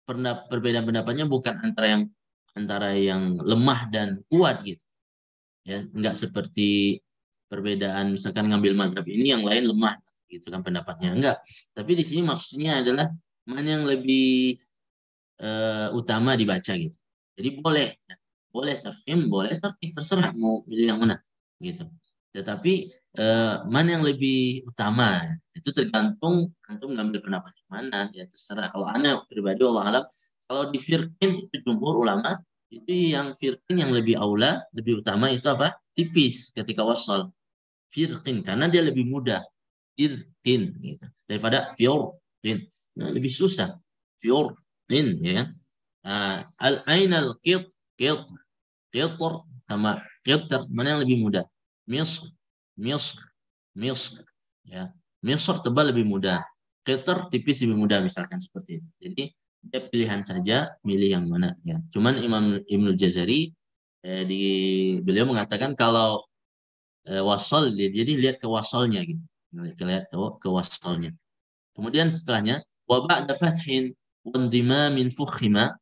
S1: perbedaan pendapatnya bukan antara yang lemah dan kuat gitu. Ya, enggak seperti perbedaan misalkan ngambil mazhab ini yang lain lemah gitu kan pendapatnya, enggak. Tapi di sini maksudnya adalah mana yang lebih utama dibaca gitu. Jadi boleh tafkhim, boleh tarkik, terserah mau pilih yang mana gitu. Tetapi mana yang lebih utama itu tergantung antum ngambil pendapat yang mana, ya terserah. Kalau ana pribadi Allah alam, kalau di firqin itu jumhur ulama itu yang firqin yang lebih aula, lebih utama itu apa? Tipis ketika wasal. Firqin karena dia lebih mudah. Firqin gitu. Daripada fiurqin. Nah, lebih susah. Fiurqin ya kan. Al-ainal qitr sama qitr, mana yang lebih mudah? Misr, Misr, Misr. Ya, Misr tebal lebih mudah. Qitr tipis lebih mudah misalkan seperti itu. Jadi dia pilihan saja, milih yang mana ya. Cuman Imam Ibnul Jazari di beliau mengatakan kalau wasal, jadi lihat ke wasalnya gitu. Lihat ke wasalnya. Kemudian setelahnya wa ba'da fathin wa indimamin fukhima,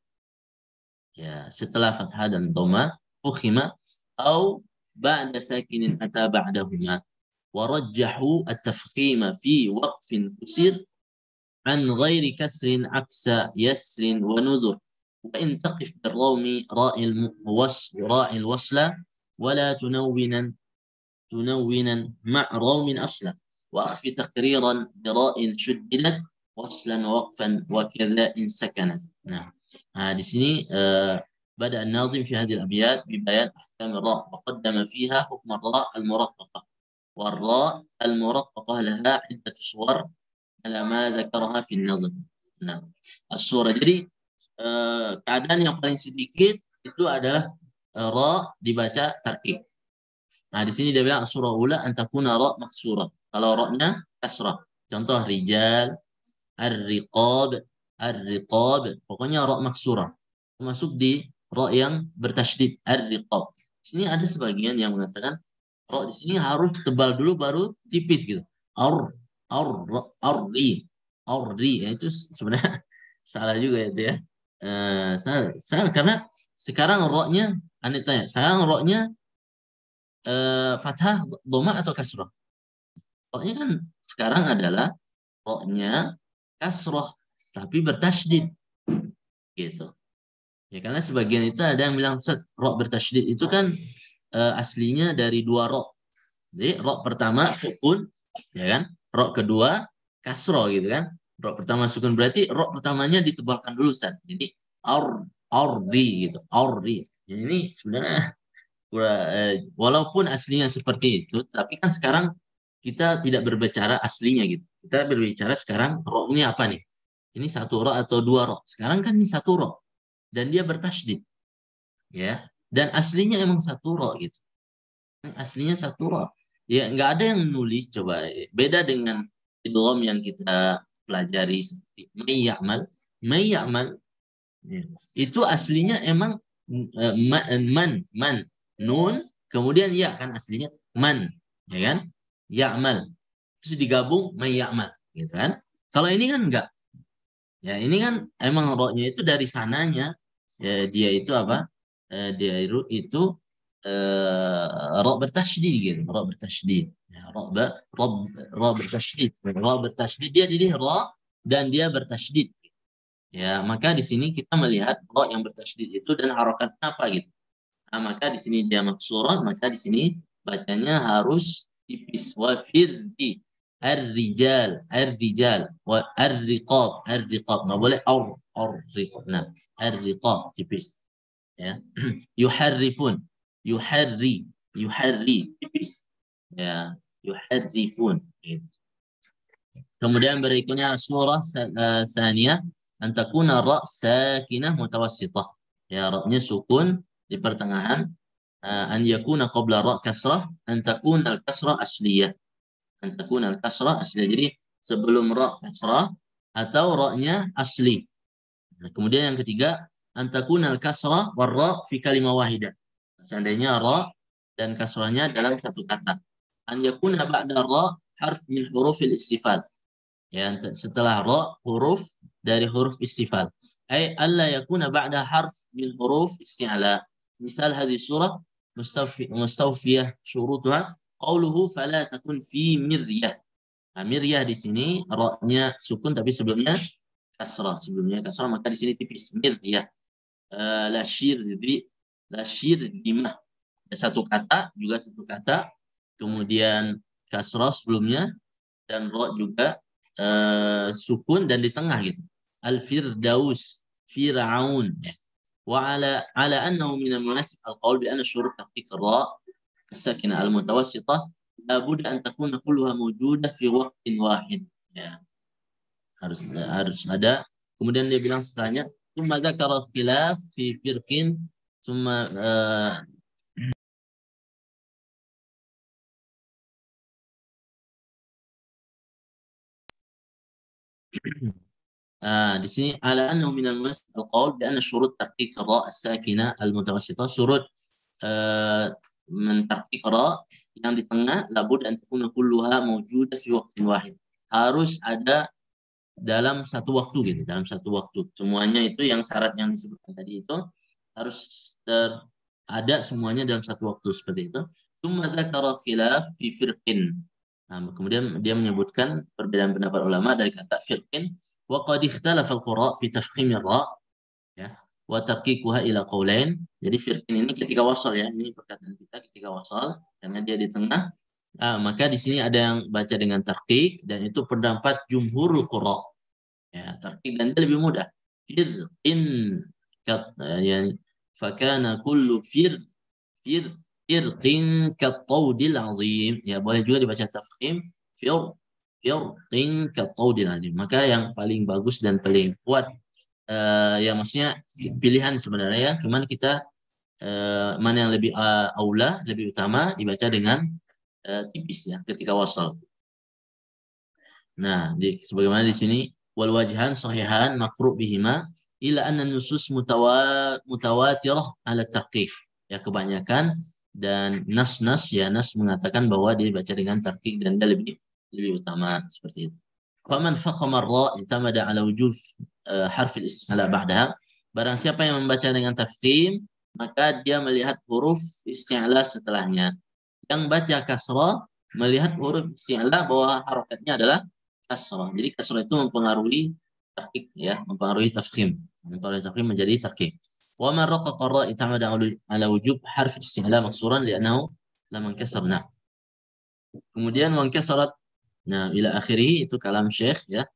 S1: ya setelah fathah dan dhamma fukhima au ba'da sakinin ata ba'dahuma wa rajjahu at-tafkhima fi waqfin kusir an ghairi kasrin aksa yasrin wa nuzur wa in taqif birrawmi ra'il wasla ولا تنونا مع روم أصلا وأخفي تقريرا براء شددت وصلا ووقفا وكذا إن سكنت. Nah, di sini بدأ الناظم في هذه الأبيات ببيان أحكام الراء وقدم فيها حكم الراء المرققة، والراء المرققة لها عدة صور على ما ذكرها في النظم. Nah, الصورة jadi keadaan yang paling sedikit itu adalah ra dibaca tarkik. Nah, di sini dia bilang surah ula antakuna ra maksurah. Kalau ra-nya kasrah. Contoh rijal, ar-riqab, ar-riqab. Pokoknya ra maksurah. Masuk di ra yang bertasydid, ar-riqab. Di sini ada sebagian yang mengatakan ra di sini harus tebal dulu baru tipis gitu. Ar, ar, arri, arri. Ya, itu sebenarnya salah juga itu ya. Salah karena sekarang ra-nya aneh tanya. Sekarang ra-nya fathah, dhamma atau kasrah? Ra-nya kan sekarang adalah ra-nya kasrah tapi bertasydid gitu. Ya karena sebagian itu ada yang bilang ra bertasydid itu kan aslinya dari dua ra. Jadi ra pertama sukun ya kan? Ra kedua kasrah gitu kan? Ra pertama sukun berarti ra pertamanya ditebalkan dulu Ustaz. Jadi ardi gitu, ardi. Jadi ini sebenarnya walaupun aslinya seperti itu, tapi kan sekarang kita tidak berbicara aslinya gitu. Kita berbicara sekarang ro ini apa nih? Ini satu ro atau dua ro? Sekarang kan ini satu ro dan dia bertasydid, ya. Dan aslinya emang satu ro gitu. Aslinya satu ro. Ya nggak ada yang nulis coba. Beda dengan idgham yang kita pelajari seperti mayyamal, mayyamal. Ya. Itu aslinya emang man, nun, kemudian ya kan aslinya man, ya kan? Ya'mal. Terus digabung mayyamal, gitu kan? Kalau ini kan enggak. Ya, ini kan emang rohnya itu dari sananya. Ya, dia itu apa? Dia itu roh bertasydid gitu, roh bertasydid. Ya, roh bertasydid. Roh bertasydid dia jadi roh dan dia bertasydid. Ya, maka di sini kita melihat roh yang bertasydid itu dan harokatnya apa gitu. Nah, maka di sini dia maksurah, maka di sini bacanya harus tipis. Wa firdi ar-rijal, ar-rijal, wa ar-riqab, ar-riqab. Nggak boleh ar-riqab. Nah, ar-riqab tipis. Ya. Yuharrifun, yuharri, yuharri tipis. Ya, yuharrifun. Gitu. Kemudian berikutnya surah saniyah antakuna ra sakinah mutawassithah. Ya, ra-nya sukun di pertengahan. An yakuna qabla ra kasrah, an takuna al-kasrah asliyah. An takuna al-kasrah asliyah. Jadi sebelum ra kasrah atau ra-nya asli. Nah, kemudian yang ketiga, an takuna al-kasrah war ra fi kalimah wahidah. Seandainya ra dan kasrahnya dalam satu kata. An yakuna ba'da ra harf min hurufil istifal. Ya, setelah ra huruf dari huruf istifal. Ay alla yakuna ba'da harf min huruf isti'la. Misal hadhihi surah mustawfiyah syurutha qauluhu fala takun fi miryah. Nah, miryah di sini ra-nya sukun tapi sebelumnya kasrah maka di sini tipis miryah. La syirdi la syirdimah. Satu kata juga satu kata kemudian kasrah sebelumnya dan ra juga sukun dan di tengah gitu. Al-Firdaus, Fir'aun. Wa ala annahu min al-munasib al-qawl bi anna syurut tahqiq ra as-sakinah al-mutawassithah la budda an takuna kulluha mawjudah fi waqtin wahid. Ya, harus ada. Kemudian dia bilang setelahnya, "Tsumma dzakara khilaf fi firqin, tsumma di sini ala annahu min al-munasib al-qawl bi anna syurut tahqiq ra as-sakinah al-mutawassithah syurut mentarkik ra yang di tengah labud an takuna kulluha mawjudah fi waqtin wahid. Harus ada dalam satu waktu gitu, dalam satu waktu. Semuanya itu yang syarat yang disebutkan tadi itu harus ada semuanya dalam satu waktu seperti itu. Tsumma dzakara khilaf fi firqin. Nah, kemudian dia menyebutkan perbedaan pendapat ulama dari kata firqin wa qad ikhtalafa al-qura fi tafkhim ra ya wa tarqiquha ila qaulain. Jadi firqin ini ketika wasal ya, ini perkataan kita ketika wasal karena dia di tengah. Maka di sini ada yang baca dengan tarqiq dan itu pendapat jumhurul qura. Ya, tarqiq dan dia lebih mudah. Firqin yani fakana kullu firqin kattaudil azim. Ya, boleh juga dibaca tafkhim firqin kattaudil azim. Maka yang paling bagus dan paling kuat Ya maksudnya pilihan sebenarnya ya, cuman kita mana yang lebih aula, lebih utama dibaca dengan tipis ya ketika wasal. Nah, sebagaimana di sini wal wajhan sahihan maqru' bihima ila anna nusus mutawatirah ala tarqiq. Ya kebanyakan dan nas-nas ya nas mengatakan bahwa dia baca dengan tarqiq dan dia lebih utama seperti itu. Faman fakhama ar-ra itamada ala wujub harf al-isti'la ba'daha. Barang siapa yang membaca dengan tafkhim, maka dia melihat huruf isti'la setelahnya. Yang baca kasrah melihat huruf isti'la bahwa harokatnya adalah kasrah. Jadi kasrah itu mempengaruhi tahqiq ya, mempengaruhi tafkhim. Mempengaruhi tafkhim menjadi tahqiq. Wa man raqaqa ra itamada ala wujub harf isti'la maksuran li'annahu lam inkasar. Nah. Kemudian wankasarat. Nah, ila akhirih itu kalam Syekh ya.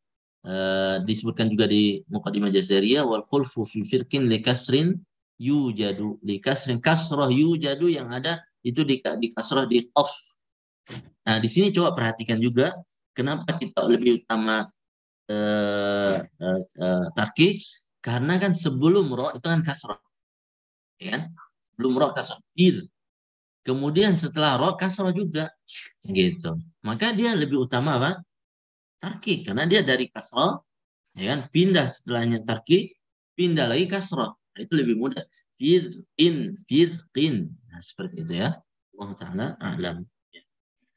S1: Disebutkan juga di Muqaddimah Jazariyah wal khulfu fi firqin li kasrin yujadu, li kasrin kasrah yujadu yang ada itu di kasrah di qaf. Nah, di sini coba perhatikan juga kenapa kita lebih utama tarkik, karena kan sebelum ro itu kan kasrah. Ya kan? Sebelum ro kasrah. Kemudian setelah ro kasrah juga. Gitu. Maka dia lebih utama apa? Tarkik, karena dia dari kasrah ya kan, pindah setelahnya tarkik, pindah lagi kasrah. Nah, itu lebih mudah. Firqin. Nah, seperti itu ya. Allah Ta'ala a'lam.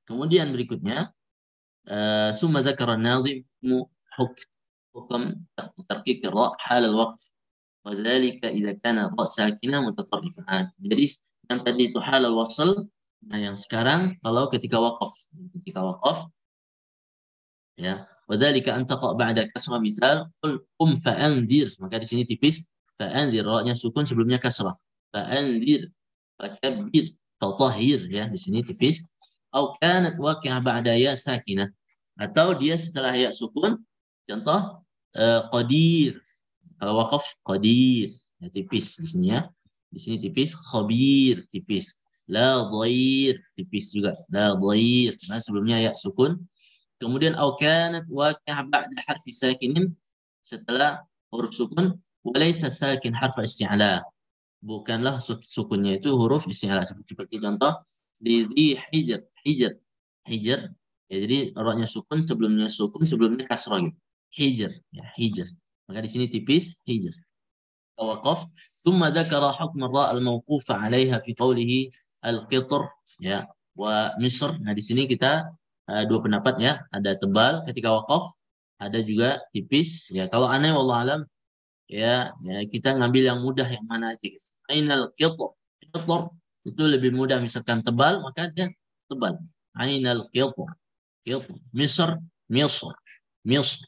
S1: Kemudian berikutnya summa dzakara an-nazim hukm tarkik ra hal al-waqf wa dzalika idza kana ra sakinah mutatarrifah. Jadi yang tadi itu hal al-wasl, nah yang sekarang kalau ketika waqaf ya, wadzalika an taqa ba'da kasrah, misal qum fa'anzir, maka di sini tipis fa'anzir, ra-nya sukun sebelumnya kasrah, fa'anzir fakabbir fatahhir ya, di sini tipis. Au kanat waqi'ah ba'da ya sakinah, atau dia setelah ya sukun, contoh qadir, kalau waqaf qadir ya, tipis di sini ya, di sini tipis. Khabir tipis. La dhair tipis juga, la dhair, nah sebelumnya ya sukun. Kemudian au kanat waqi'ah ba'da harfi sakinin, setelah huruf sukun, walaysa sakin harfa isti'la, bukanlah sukunnya itu huruf isti'la. Seperti contoh di hijr ya, jadi ra-nya sukun sebelumnya kasrah gitu. Hijr ya, hijr. Maka di sini tipis hijr. Tawaqaf. Thumma dzakara hukm ra al-mawqufa 'alaiha fi qawlihi al-qitr ya wa misr. Nah di sini kita dua pendapat ya, ada tebal ketika wakaf, ada juga tipis ya. Kalau aneh wallahu alam ya, kita ngambil yang mudah yang mana aja gitu. Ainal qitr itu lebih mudah, misalkan tebal maka dia tebal. Ainal qitr misr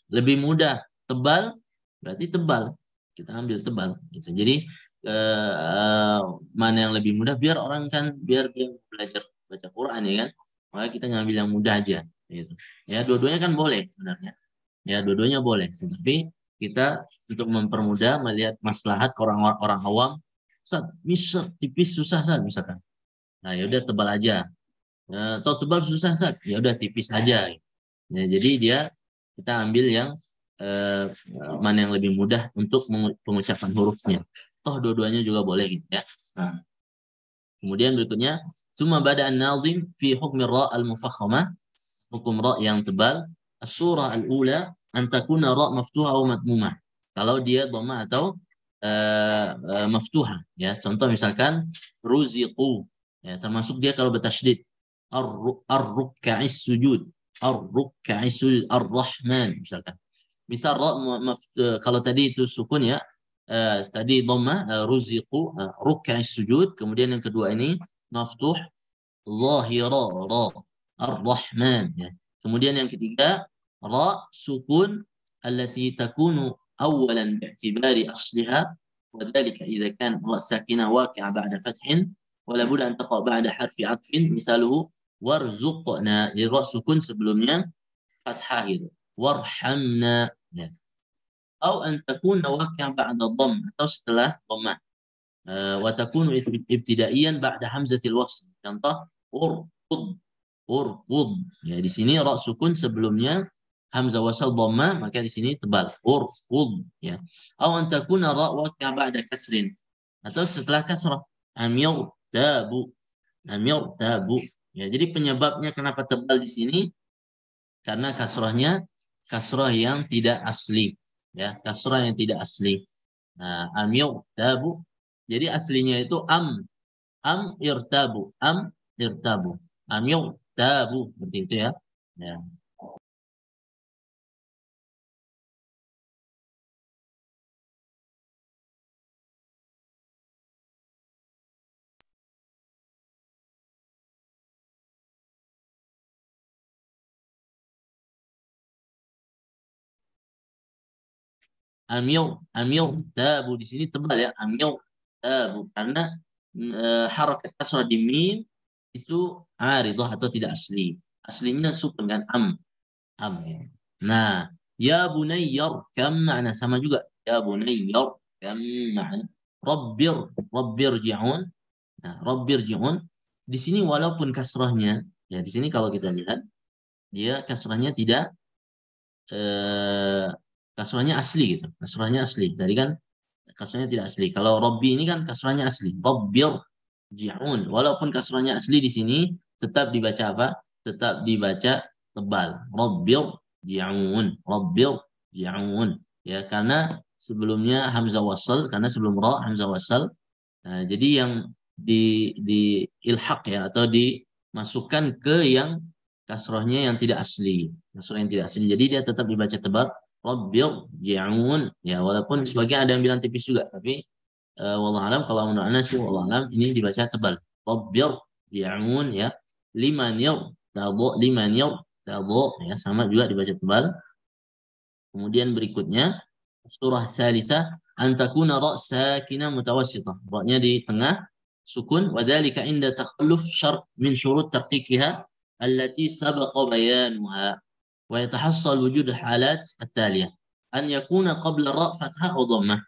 S1: lebih mudah, tebal berarti tebal, kita ambil tebal gitu. Jadi mana yang lebih mudah, biar orang kan biar dia belajar baca Quran ya kan, maka kita ngambil yang mudah aja gitu. Ya dua-duanya kan boleh sebenarnya. Ya dua-duanya boleh. Tapi kita untuk mempermudah melihat maslahat orang-orang awam, Ustaz, misal tipis susah Ustaz misalkan. Nah, ya udah tebal aja. Atau tebal susah Ustaz, ya udah tipis aja. Ya, jadi kita ambil yang mana yang lebih mudah untuk pengucapan hurufnya. Toh dua-duanya juga boleh gitu ya. Nah, kemudian berikutnya summa bada an-nazim fi hukmi ra al-mufakhamah, hukum ra yang tebal. As-surah al-ula an takuna ra maftuha atau madmumah. Kalau dia dhamma atau maftuha ya. Contoh misalkan ruziqu ya, termasuk dia kalau bertasydid ar-ruk'is sujud, ar-rahman misalkan. Misal ra kalau tadi itu sukun ya, tadi dhamma ruziqu ruk'is sujud, kemudian yang kedua ini maftuh zahira ra ar-rahman ya. Kemudian yang ketiga ra sukun allati takunu awalan bi'tibari asliha, wa dzalika idza kan ra sakinah waqi'a ba'da fathin wa la budda an taqa ba'da harfi 'athfin, misaluhu warzuqna, jadi ra sukun sebelumnya fathah gitu, warhamna ya. Atau an takuna waqi'a ba'da dhamm, atau setelah dhammah. Wa takunu ibtidaiyan ba'da hamzatil wasl. Contoh urqud ya, di sini ra sukun sebelumnya hamzah wasal dhamma, maka di sini tebal. Urqud, ya. Aw an takuna ra waqi'a ba'da kasrin. Atau setelah kasrah. Am yartabu. Am yartabu. Ya, jadi penyebabnya kenapa tebal di sini karena kasrah yang tidak asli, ya, kasrah yang tidak asli. Nah, am yartabu. Jadi aslinya itu am irtabu, am yartabu, seperti itu ya. Ya. Amil tabu di sini tebal ya, amil tabu karena harakat kasrah di mim itu aridah atau tidak asli. Aslinya sukun kan am ya. Nah, ya bunayyar kam makna sama juga. Ya bunayyar kam makna rabbir ji'un. Nah, rabbir ji'un di sini walaupun kasrahnya ya di sini kalau kita lihat dia kasrahnya tidak eh, kasrahnya asli gitu. Kasrahnya asli. Tadi kan kasrahnya tidak asli. Kalau Robbi ini kan kasrahnya asli. Rabbir ji'un. Walaupun kasrahnya asli di sini tetap dibaca apa? Tetap dibaca tebal. Rabbir ji'un. Rabbir ji'un. Ya, karena sebelumnya hamzah wasal, karena sebelum ra hamzah wasal. Nah, jadi yang di ilhaq ya atau dimasukkan ke yang kasrohnya yang tidak asli, kasroh yang tidak asli. Jadi dia tetap dibaca tebal. Rabbil ji'un ya walaupun sebagian ada yang bilang tipis juga tapi wallahu alam kalau menurut Anas wallahu alam ini dibaca tebal. Rabbil ji'un ya liman tabo ya sama juga dibaca tebal. Kemudian berikutnya surah salisa antakuna ra sakinah mutawassithah. Ra-nya di tengah sukun wa dzalika inda takhalluf syart min syurut taqiqiha allati sabaqa bayanuha wa yatahassal wujud halat at-taliyah an yakuna qabla ra fathah aw dhammah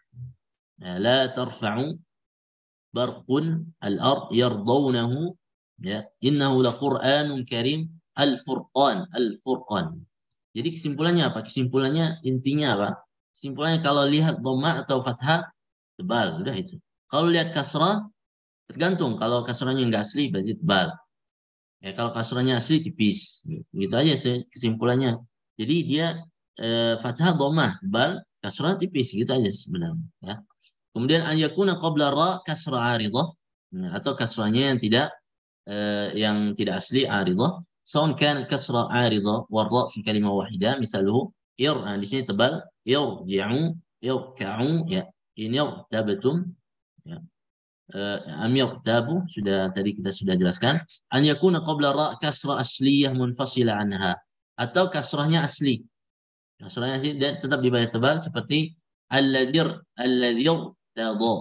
S1: la tarfa'u barqun al-ard yardawnahu ya innahu laqur'anun karim al-furqan. Jadi kesimpulannya apa? Kesimpulannya intinya apa? Kesimpulannya kalau lihat dhamma atau fathah tebal, udah itu. Kalau lihat kasrah tergantung. Kalau kasrahnya nggak asli berarti tebal. Ya kalau kasrahnya asli tipis. Gitu aja sih kesimpulannya. Jadi dia fathah dhamma tebal, kasrah tipis gitu aja sebenarnya. Ya. Kemudian an yakuna qabla ra kasrah aridah. Nah, atau kasrahnya yang tidak asli aridah. Saun kan kasrah aridah warra fi kalimah wahidah misaluhu di sini tebal yarji'u yarka'u ya ini yartabatum ya amir tabu sudah tadi kita sudah jelaskan an yakuna qabla ra kasrah asliyah munfasila anha atau kasrahnya asli kasrahnya asli dan tetap dibaca tebal seperti alladzir tadho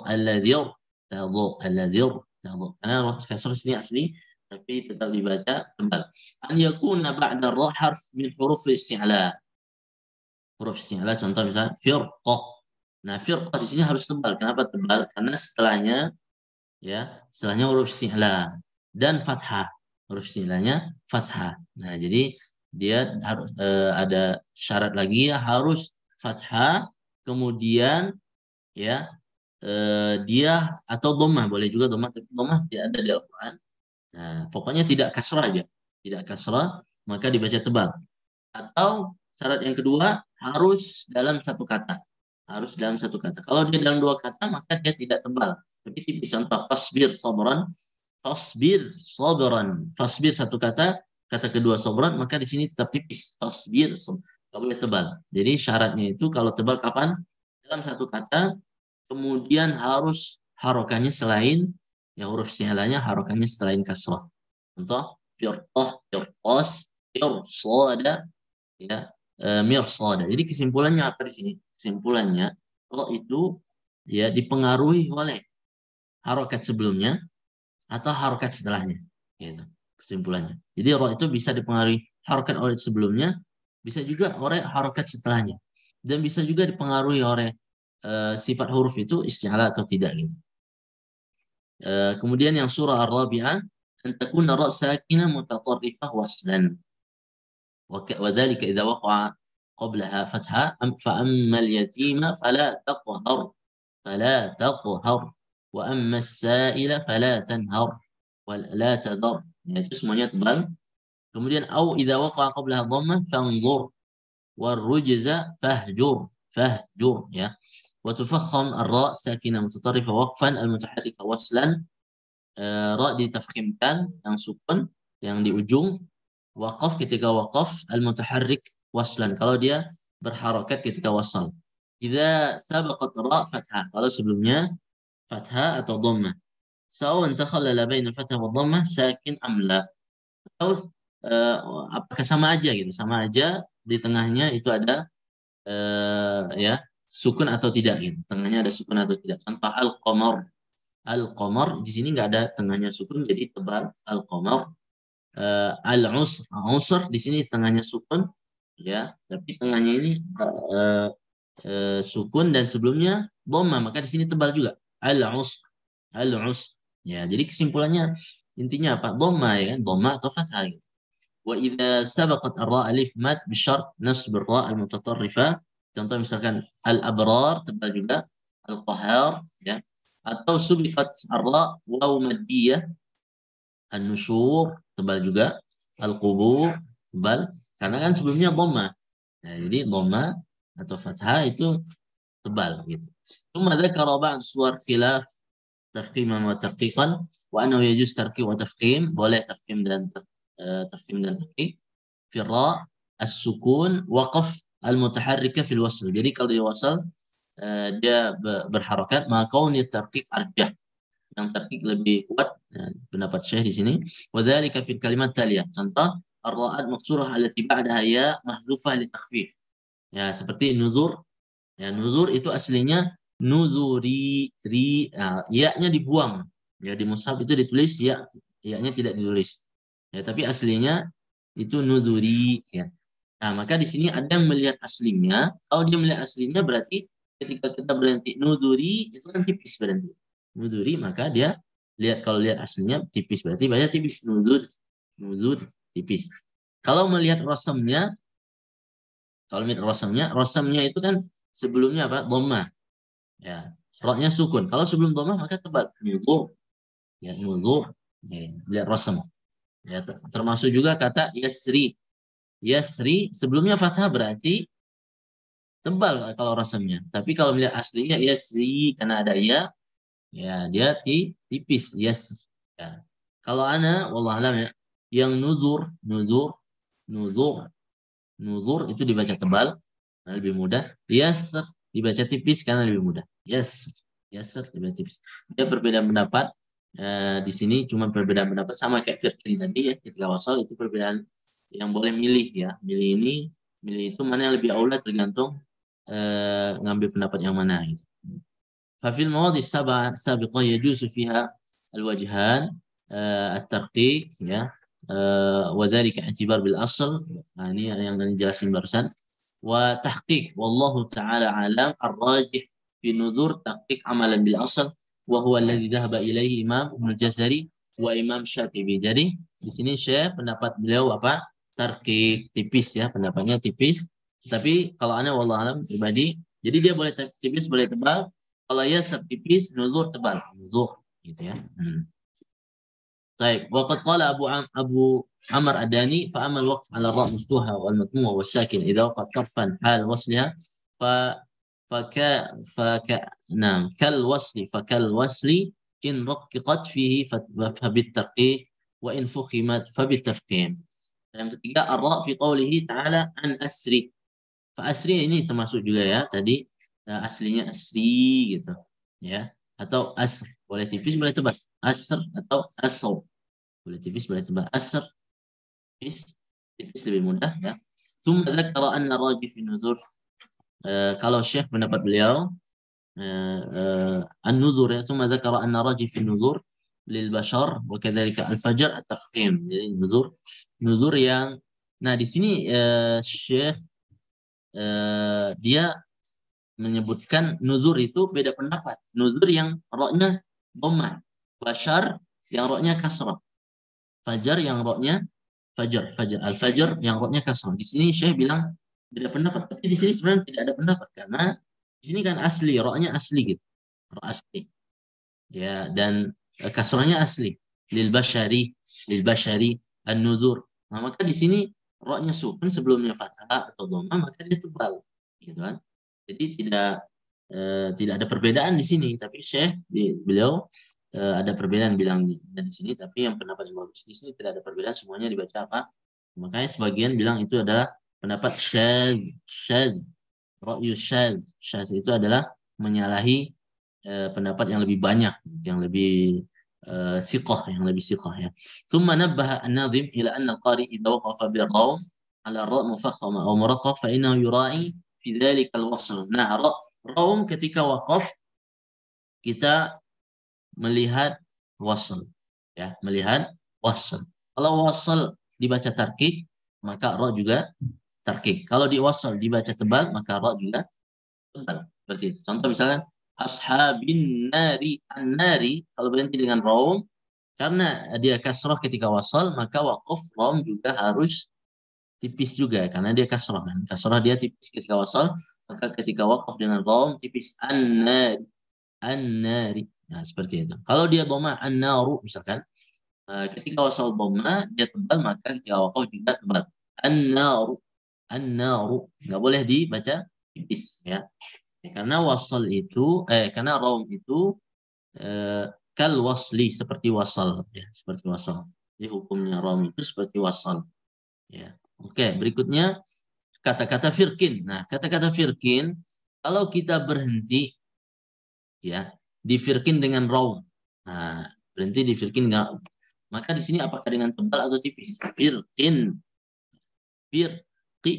S1: karena kasrah sini asli tapi tetap dibaca tebal. An yakuna ba'da ra harf min huruf isti'la. Huruf isti'la contoh misalnya firqah. Nah, firqah di sini harus tebal. Kenapa tebal? Karena setelahnya huruf isti'la dan fathah. Huruf isti'lanya fathah. Nah, jadi dia harus ada syarat lagi ya harus fathah kemudian ya dia atau dhammah boleh juga dhammah tapi dhammah tidak ada di Al-Qur'an. Nah, pokoknya tidak kasrah aja. Tidak kasrah, maka dibaca tebal. Atau syarat yang kedua, harus dalam satu kata. Harus dalam satu kata. Kalau dia dalam dua kata, maka dia tidak tebal. Tapi tipis. Contoh, fasbir sabran. Fasbir sabran. Fasbir satu kata, kata kedua sabran, maka di sini tetap tipis. Fasbir sabran. Tidak boleh tebal. Jadi syaratnya itu kalau tebal kapan? Dalam satu kata, kemudian harus harokannya selain ya huruf sialanya harokannya selain kasrah. Contoh firqah, firqas, firsada, ya mirsada. Jadi kesimpulannya apa di sini? Kesimpulannya kalau itu ya dipengaruhi oleh harokat sebelumnya atau harokat setelahnya. Gitu. Kesimpulannya. Jadi roh itu bisa dipengaruhi harokat oleh sebelumnya, bisa juga oleh harokat setelahnya. Dan bisa juga dipengaruhi oleh sifat huruf itu isti'ala atau tidak gitu. Kemudian yang surah Ar-Rabi'ah an takuna ra' sakinah mutatarrifah waslan. Wa dzalika idza waqa'a qablaha fathah, fa ammal yatima fala taqhar wa ammas sa'ila fala tanhar wa la tadhar. Ya, itu semuanya tebal. Kemudian au idza waqa'a qablaha dhammah fanzur warrujza fahjur ya. Wa tufakham ar-ra sakinah mutatarrifa waqfan al-mutaharrika waslan. Ra ditafkhimkan yang sukun yang di ujung, waqaf ketika waqaf, al-mutaharrik waslan kalau dia berharokat ketika wasal. Idza sabaqat ra fathah, kalau sebelumnya fathah atau dhammah. Sawan takhallala baina fathah wa dhammah sakin am la. Atau apakah sama aja gitu, sama aja di tengahnya itu ada ya sukun atau tidak gitu. Tengahnya ada sukun atau tidak. Contoh al-qamar. Al-qamar di sini nggak ada tengahnya sukun jadi tebal al-qamar. Al-usr di sini tengahnya sukun ya, tapi tengahnya ini sukun dan sebelumnya dhamma, maka di sini tebal juga al-usr ya. Jadi kesimpulannya intinya apa? Dhamma ya, dhamma atau fathah. Wa idza sabaqat ar-ra alif mad bi syart nasb ar-ra al-mutatarrifa. Contoh misalkan al-abrar tebal juga, al-qahar ya. Atau subiqat ar-ra waw maddiyah, an-nusyur tebal juga, al-qubur tebal karena kan sebelumnya dhamma. Nah, jadi dhamma atau fathah itu tebal gitu. Tsumma dzakara ba'd suwar khilaf tafkhiman wa tarqiqan wa annahu yajuz tarqiq wa tafkhim, boleh tafkhim dan tarqiq. Fi ra as-sukun waqaf al-mutaharrika fil wasl. Jadi kalau dia wasal dia berharakat, maka kauni tarqiq arjah, yang tarqiq lebih kuat pendapat Syekh di sini. Wa dzalika fil kalimat taliyah. Contoh ar-ra'at maqsurah allati ba'daha ya mahdzufah li takhfif. Ya, seperti nuzur. Ya, nuzur itu aslinya nuzuri, ya-nya dibuang. Ya, di mushaf itu ditulis ya-nya tidak ditulis. Ya, tapi aslinya itu nuzuri ya. Nah, maka di sini ada yang melihat aslinya. Kalau dia melihat aslinya berarti ketika kita berhenti nuzuri itu kan tipis berhenti. Nuzuri maka dia lihat, kalau lihat aslinya tipis berarti banyak tipis, nuzur tipis. Kalau melihat rosamnya, rosamnya itu kan sebelumnya apa? Dhammah. Ya, roknya sukun. Kalau sebelum dhammah maka tebal. Nuzur. Ya, nuzur. Ya, lihat rosam. Ya, termasuk juga kata yasri. Yasri sebelumnya fathah berarti tebal kalau rosamnya. Tapi kalau melihat aslinya yasri karena ada ya dia tipis. Yasri. Ya. Kalau ana wallah alam ya, yang nuzur itu dibaca tebal, lebih mudah. Yasr dibaca tipis karena lebih mudah. Yasr dibaca tipis. Dia perbedaan pendapat di sini, cuma perbedaan pendapat sama kayak firqin tadi ya, ketika wasal itu perbedaan yang boleh milih ya. Milih itu mana yang lebih aula, tergantung ngambil pendapat yang mana gitu. ففي المواضع السبعة السابقة يجوز فيها الوجهان الترقيق ya وذلك اعتبار بالأصل. Nah, ini yang dijelasin barusan. وتحقيق والله تعالى عالم الراجح في نذور تحقيق عملا بالأصل وهو الذي ذهب إليه إمام ابن الجزري وإمام Syatibi. Jadi di sini Syekh pendapat beliau apa? Tarqiq tipis ya, pendapatnya tipis. Tapi kalau ana wallahu alam pribadi, jadi dia boleh tipis boleh tebal. Kalau yasr tipis, nuzur tebal, nuzur gitu ya. طيب وقد قال أبو عمر الداني فأما الوقف على الراء مفتوحة والمضمومة والساكن إذا وقع طرفا حال وصلها كالوصل إن رققت فيه فبالترقيق وإن فخمت فبالتفخيم. Yang ketiga ar-ra fi qawlihi ta'ala an asri. Fa asri ini termasuk juga ya tadi aslinya asri gitu ya, atau asr, boleh tipis boleh tebal, asr atau asr, boleh tipis boleh tebal. Asr tipis lebih mudah ya. Tsumma dzakara anna rajih fi nuzur. Kalau Syekh pendapat beliau an-nuzur ya, tsumma dzakara anna rajih fi nuzur lil bashar wa kadzalika al-fajr at-tafkhim. Jadi nuzur yang di sini Syekh dia menyebutkan nuzur itu beda pendapat. Nuzur yang roknya dhammah, bashar yang roknya kasrah, fajar yang roknya al-fajr yang roknya kasrah. Di sini Syekh bilang Beda pendapat. Tapi di sini sebenarnya tidak ada pendapat karena di sini kan asli, roknya asli gitu. Rok asli. Ya, dan kasrahnya asli. Lil bashari, an-nuzur. Nah, maka di sini roknya sukun sebelumnya fathah atau dhamma, maka dia tebal. Gitu kan. Jadi tidak ada perbedaan di sini, tapi beliau ada perbedaan bilang di sini, tapi yang pendapat yang bagus di sini tidak ada perbedaan, semuanya dibaca apa? Makanya sebagian bilang itu adalah pendapat syaz, ra'yu syaz. Syaz itu adalah menyalahi pendapat yang lebih banyak, yang lebih siqah, yang lebih siqah ya. Thumma nabbaha an-nazim ila anna al-qari idza waqafa bir-raw ala ra' mufakhkhama aw muraqqaq fa innahu yura'i fi dzalika al-wasl. Nah, raum ketika waqaf kita melihat wasl ya, melihat wasl. Kalau wasl dibaca tarkik maka ra juga tarkik. Kalau di wasl dibaca tebal maka ra juga tebal. Seperti itu. Contoh misalkan ashabin nari, an-nari kalau berhenti dengan raum karena dia kasrah ketika wasl maka waqaf raum juga harus tipis juga karena dia kasrah kan. Kasrah dia tipis ketika wasl, maka ketika waqaf dengan raum tipis an-nari, an-nari. Nah, seperti itu. Kalau dia dhamma an-naru misalkan, ketika wasal dhamma dia tebal maka ketika waqaf juga tebal. An-naru, an-naru. Enggak boleh dibaca tipis ya. Karena wasal itu karena raum itu kal wasli seperti wasal ya, seperti wasal. Jadi hukumnya raum itu seperti wasal ya. Oke, berikutnya kata-kata firkin. Nah, kata-kata firkin kalau kita berhenti ya di firkin dengan raum. Nah, berhenti di firkin enggak. Maka di sini apakah dengan tebal atau tipis? Firkin, firqi,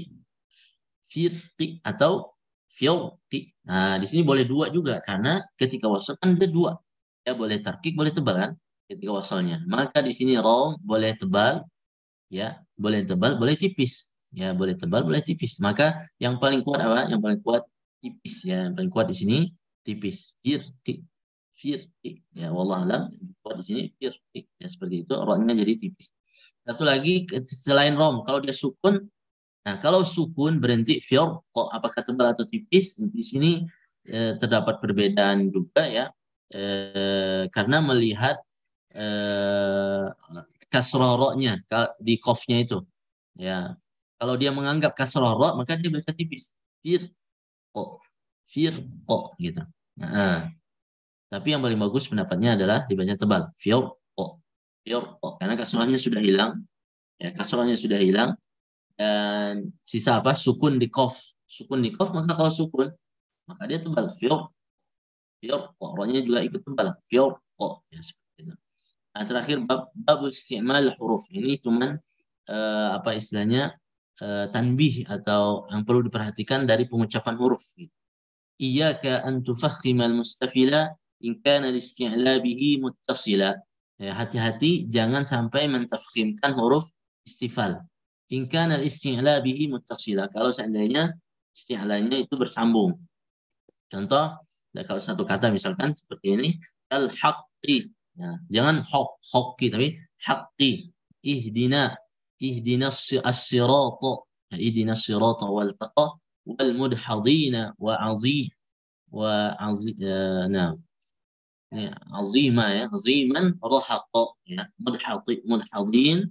S1: firqi atau fiuqi. Nah, di sini boleh dua juga karena ketika wasal kan ada dua. Ya boleh tarkik, boleh tebal kan ketika wasalnya. Maka di sini raum boleh tebal, ya, boleh tebal, boleh tipis. Ya, boleh tebal, boleh tipis. Maka yang paling kuat apa? Yang paling kuat tipis ya. Yang paling kuat di sini tipis. Firqi, firqi. Ya, wallah alam. Kuat di sini firqi. Ya, seperti itu. Ra-nya jadi tipis. Satu lagi selain rom, kalau dia sukun, nah kalau sukun berhenti fior, kok apakah tebal atau tipis? Di sini terdapat perbedaan juga ya, karena melihat kasroh ro-nya di kofnya itu. Ya, kalau dia menganggap kasroh ro, maka dia baca tipis. Fir kok, fir kok gitu. Nah, tapi yang paling bagus pendapatnya adalah dibaca tebal. Fior kok, fior kok, karena kasrohnya sudah hilang. Ya, kasrohnya sudah hilang dan sisa apa? Sukun di kof. Sukun di kof, maka kalau sukun maka dia tebal. Fior, fior kok, ro-nya juga ikut tebal. Fior kok, ya seperti itu. Nah, terakhir bab istimal huruf. Ini cuman apa istilahnya tanbih atau yang perlu diperhatikan dari pengucapan huruf. Iyyaka an tufakhimal mustafila in kana al-isti'la bihi muttasila. Ya, hati-hati jangan sampai mentafkhimkan huruf istifal. In kana al-isti'la bihi muttasila. Kalau seandainya isti'lanya itu bersambung. Contoh, kalau satu kata misalkan seperti ini, al-haqqi. Ya, jangan hoqqi, tapi haqqi. Ihdina, ihdina as-sirata. Ya, ihdina as-sirata wal taqa wal mudhadina wa azi, nah, ini azima ya, aziman rahaqa ya, mudhadin,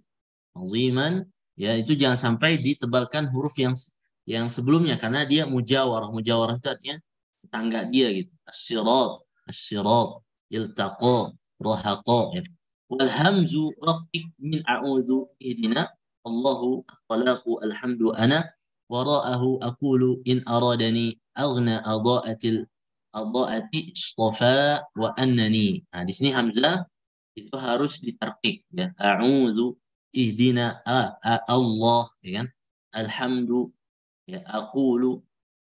S1: aziman ya, itu jangan sampai ditebalkan huruf yang sebelumnya karena dia mujawarah. Mujawarah itu artinya tetangga dia gitu. As-sirat, as-sirat, iltaqa, rahaqa ya. Wal hamzu raqiq min a'udzu ihdina Allahu talaqu alhamdu ana wara'ahu aqulu in aradani aghna adaati istafa wa annani. Nah, di sini hamzah itu harus ditarkik ya. A'udzu ihdina Allah ya kan. Alhamdu ya, aqulu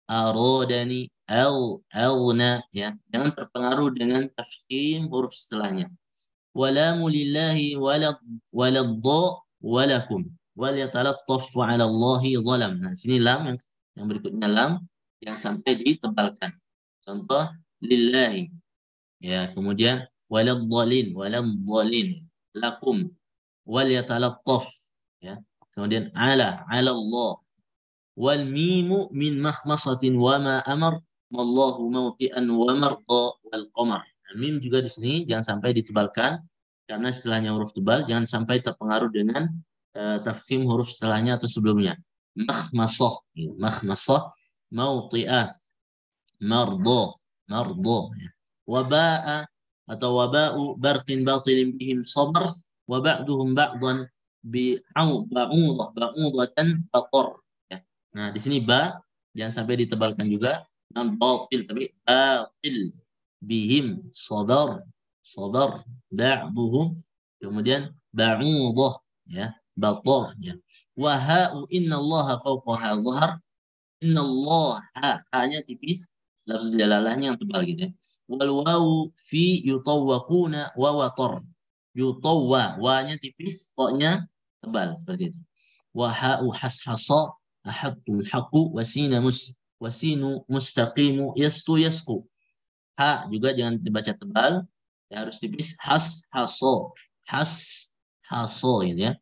S1: aradani aghna ya. Jangan terpengaruh dengan tafkhim huruf setelahnya. Walamu lillahi waladha walakum wal yatalattafu 'ala Allahi zalam. Nah, sini lam yang berikutnya lam yang sampai ditebalkan. Contoh lillahi ya, kemudian waladhdallin lakum wal yatalattaf ya. Kemudian ala Allah wal mimu min makhmasatin wa ma amar wallahu mawti'an wa marda wal qamar. Nah, mim juga di sini jangan sampai ditebalkan karena setelahnya huruf tebal jangan sampai terpengaruh dengan tafkhim huruf setelahnya atau sebelumnya. Makhmasah, makhmasah, mawti'ah, marda, marda. Waba'a atau waba'u barqin batilin bihim sabr wa ba'duhum ba'dan ba'udah ba'udatan baqar. Ya. Nah, di sini ba jangan sampai ditebalkan juga dengan batil tapi batil bihim sadar sadar ba'duhum kemudian ba'udah ya batar ya. Wa ha'u innallaha fawqaha zahar innallaha hanya tipis lafaz jalalahnya yang tebal gitu ya. Wal wawu fi yutawwaquna wa watar. Yutawwa wa-nya tipis, to-nya tebal seperti itu. Wa ha'u hashasa ahadul haqu wasinu mustaqimu yastu yasqu. Ha juga jangan dibaca tebal, ya harus tipis. Haso haso gitu ya.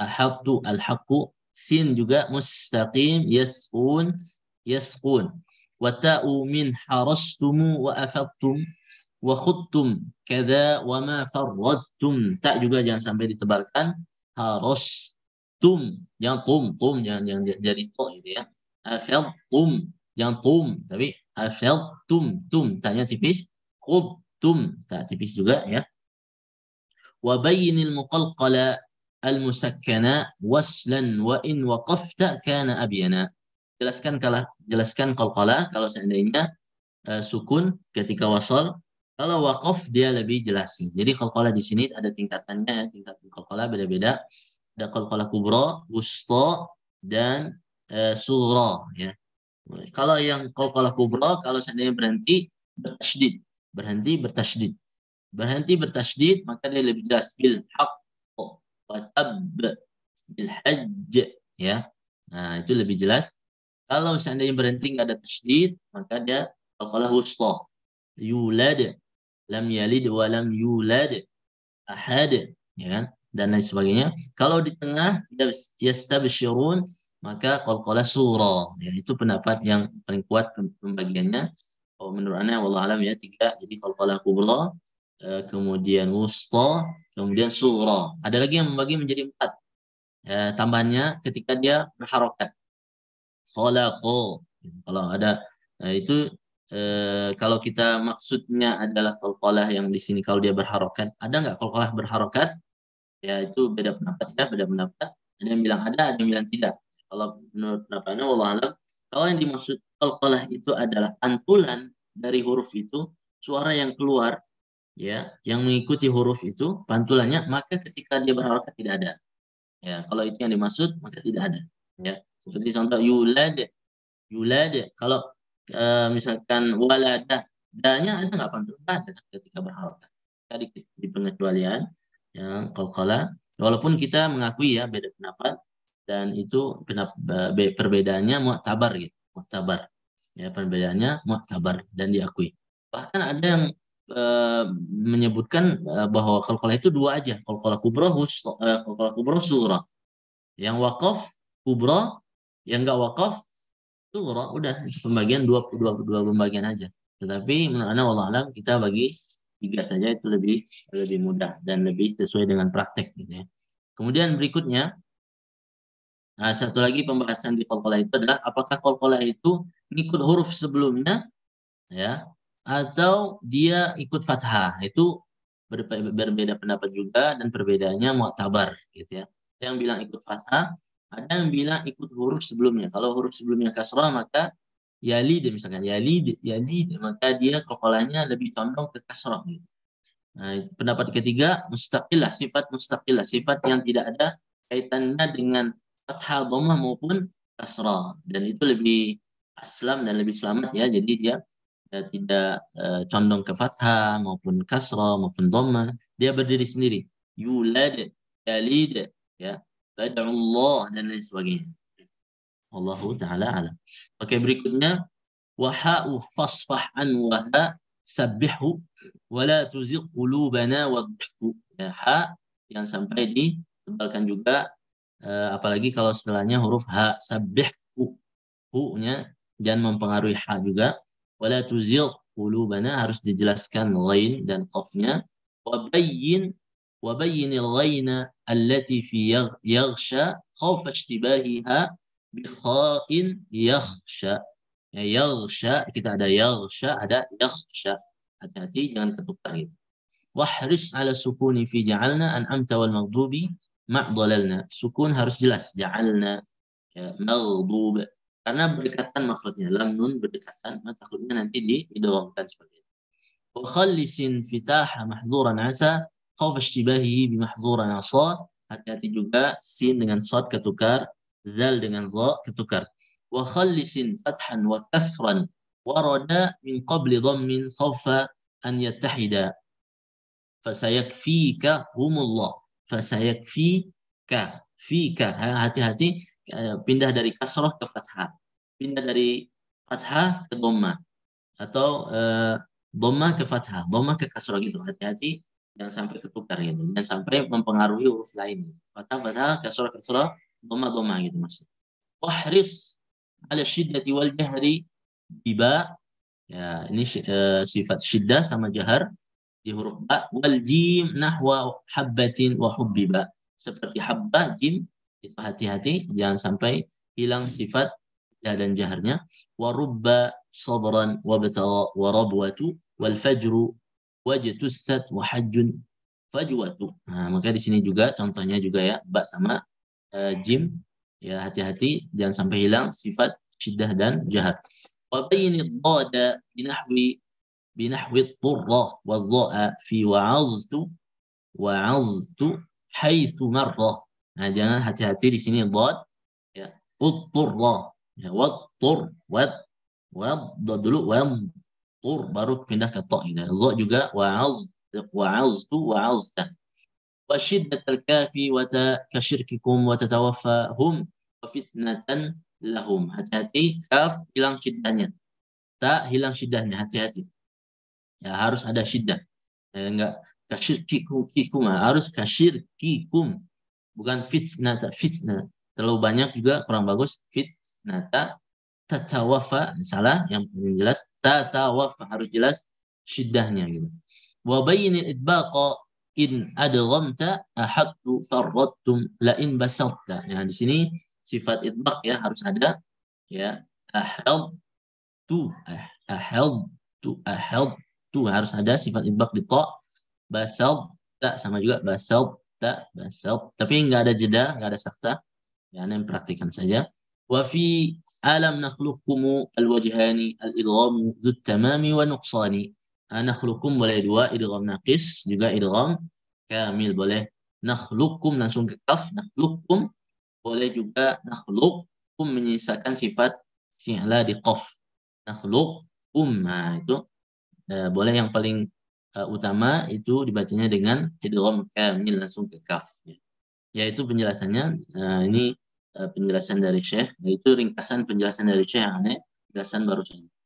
S1: Ahaddu al haqu sin juga mustaqim yasqun yasqun. Wata'u min harastumu wa afadtum wa khuttum kada wa ma farradtum. Tak juga jangan sampai ditebalkan. Harastum jangan tum jangan jadi to gitu ya. Afadtum jangan tum tapi afadtum taknya tipis. Khuttum tak tipis juga ya. Wa bayyinil muqalqala al-musakkana waslan wa in waqafta kana abyana. Jelaskan qalqalah kalau seandainya sukun ketika wasal. Kalau waqaf dia lebih jelas. Jadi qalqalah di sini ada tingkatannya, tingkatan qalqalah beda-beda. Ada qalqalah kubra, wusta dan sughra ya. Kalau yang qalqalah kubra kalau seandainya berhenti bertasydid. Berhenti bertasydid maka dia lebih jelas bil haqq wa tab bil hajj ya. Nah, itu lebih jelas. Kalau seandainya berhenti nggak ada tasydid, maka dia qalqalah wusta. Yulad, lam yalid wa lam yulad, ahad, ya kan? Dan lain sebagainya. Kalau di tengah yastabshirun, maka qalqalah surah. Ya, itu pendapat yang paling kuat pembagiannya. Oh, menurut ana wallahu alam ya 3. Jadi qalqalah kubra, kemudian wusta, kemudian surah. Ada lagi yang membagi menjadi 4. Tambahannya ketika dia berharokat. Khalaqo. Kalau ada itu kalau kita maksudnya adalah qalqalah yang di sini kalau dia berharokat, ada nggak qalqalah berharokat? Ya itu beda pendapat ya, beda pendapat. Ada yang bilang ada yang bilang tidak. Kalau menurut pendapatnya wallahu alam, kalau yang dimaksud qalqalah itu adalah pantulan dari huruf itu, suara yang keluar ya, yang mengikuti huruf itu pantulannya, maka ketika dia berharokat tidak ada. Ya, kalau itu yang dimaksud maka tidak ada. Ya, seperti contoh yulad. Kalau misalkan waladah, danya ada nggak pantulan? Ada ketika berharokat. Tadi di pengecualian yang qalqalah, walaupun kita mengakui ya beda pendapat dan itu perbedaannya mu'tabar gitu, mu'tabar. Ya, perbedaannya mu'tabar dan diakui. Bahkan ada yang menyebutkan bahwa qalqalah itu 2 aja, qalqalah kubra, qalqalah kubra sughra. Yang wakaf kubra, yang enggak wakaf sughra, udah pembagian dua pembagian aja. Tetapi menurut ana wallahu alam kita bagi 3 saja itu lebih mudah dan lebih sesuai dengan praktek gitu ya. Kemudian berikutnya satu lagi pembahasan di qalqalah itu adalah apakah qalqalah itu ngikut huruf sebelumnya ya atau dia ikut fathah. Itu berbeda pendapat juga dan perbedaannya mu'tabar gitu ya. Ada yang bilang ikut fathah, ada yang bilang ikut huruf sebelumnya. Kalau huruf sebelumnya kasrah maka yalid misalkan yalid maka dia qalqalahnya lebih condong ke kasrah gitu. Nah, pendapat ketiga mustaqillah, sifat yang tidak ada kaitannya dengan fathah, dhammah maupun kasrah dan itu lebih aslam dan lebih selamat ya. Jadi dia tidak condong ke fathah maupun kasrah maupun dhammah, dia berdiri sendiri. Yulad, yalid ya, bad'ullah dan lain sebagainya. Wallahu taala alam. Oke, berikutnya waha'u fasfah an waha sabbihu wala tuzigh qulubana wadhku. Ya, ha yang sampai ditebalkan juga apalagi kalau setelahnya huruf ha, sabbihu hu-nya jangan mempengaruhi ha juga. Wala tuzigh qulubana harus dijelaskan ghain dan qafnya. Wabayyin al-ghaina allati fi yaghsha khawfa ishtibahiha bi kha'in yakhsha. Ya, yaghsha kita ada yaghsha, ada yakhsha. Hati-hati jangan ketukar gitu. Wahris ala sukuni fi ja'alna an'amta wal maghdubi ma'dalalna. Sukun harus jelas. Ja'alna, ya, maghdub. Karena berdekatan makhluknya. Lam nun berdekatan, maka takutnya nanti diidghamkan seperti itu. Wa khallisin fitaha mahzuran asa khawfa ishtibahihi bi mahzuran asa. Hati-hati juga sin dengan shad ketukar, zal dengan dha ketukar. Wa khallisin fathan wa kasran warada min qabli dhammin khawfa an yattahida. Fasayakfika humullah. Fasayakfika. Fika. Hati-hati pindah dari kasrah ke fathah. Pindah dari fathah ke dhammah. Atau dhammah ke fathah. Dhammah ke kasrah gitu. Hati-hati jangan sampai ketukar gitu. Jangan sampai mempengaruhi huruf lain. Fathah, kasrah, dhammah gitu maksudnya. Wahris ala syiddati wal jahri biba. Ya, ini sifat syiddah sama jahar di huruf ba. Wal jim nahwa habbatin wa hubbiba. Seperti habbah, jim, itu hati-hati jangan sampai hilang sifat ya dan jaharnya. Wa rubba sabran wa batagha wa rabwatu wal fajru wajtussat wa hajjun fajwatu. Nah, maka di sini juga contohnya juga ya ba sama jim, ya hati-hati jangan sampai hilang sifat syiddah dan jahar. Wa bayyin ad-dada بنحو الضرة والضاء في وعظت حيث مرة. Nah, jangan hati-hati di sini dhad ya. Utturra ya, wattur wad dulu tur baru pindah ke ta gitu. Dha juga wa'aztu wa'azta. Wa shiddatul kafi wa kashirkikum wa tatawaffahum wa fitnatan lahum. Hati-hati kaf hilang syiddahnya. Ta hilang syiddahnya, hati-hati. Ya harus ada syiddah. Enggak kasyirkikum, harus kasyirkikum. Bukan fitnata, fitnah. Terlalu banyak juga kurang bagus. Fitnata tatawafa, salah, yang jelas tatawafa harus jelas syiddahnya gitu. Wa bayyinil idbaqa in adghamta ahadtu farrattum la in basatta. Ya di sini sifat idbaq ya harus ada ya. Ahadtu harus ada sifat idbaq di ta. Basal tak sama juga basal tapi nggak ada jeda, nggak ada sakta ya, anda praktikkan saja. Wa fi alam nakhluqukum alwajhani al-idgham dzut tamami wa nuqsani. Nakhluqukum boleh dua, idgham naqis juga idgham kamil boleh. Nakhluqukum langsung ke kaf, nakhluqukum boleh juga nakhluqukum menyisakan sifat fi'la di qaf. Nakhluqukum, nah itu boleh. Yang paling utama itu dibacanya dengan idgham kamil langsung ke kaf. Yaitu penjelasannya. Ini penjelasan dari Syekh. Yaitu ringkasan penjelasan dari Syekh yang aneh. Penjelasan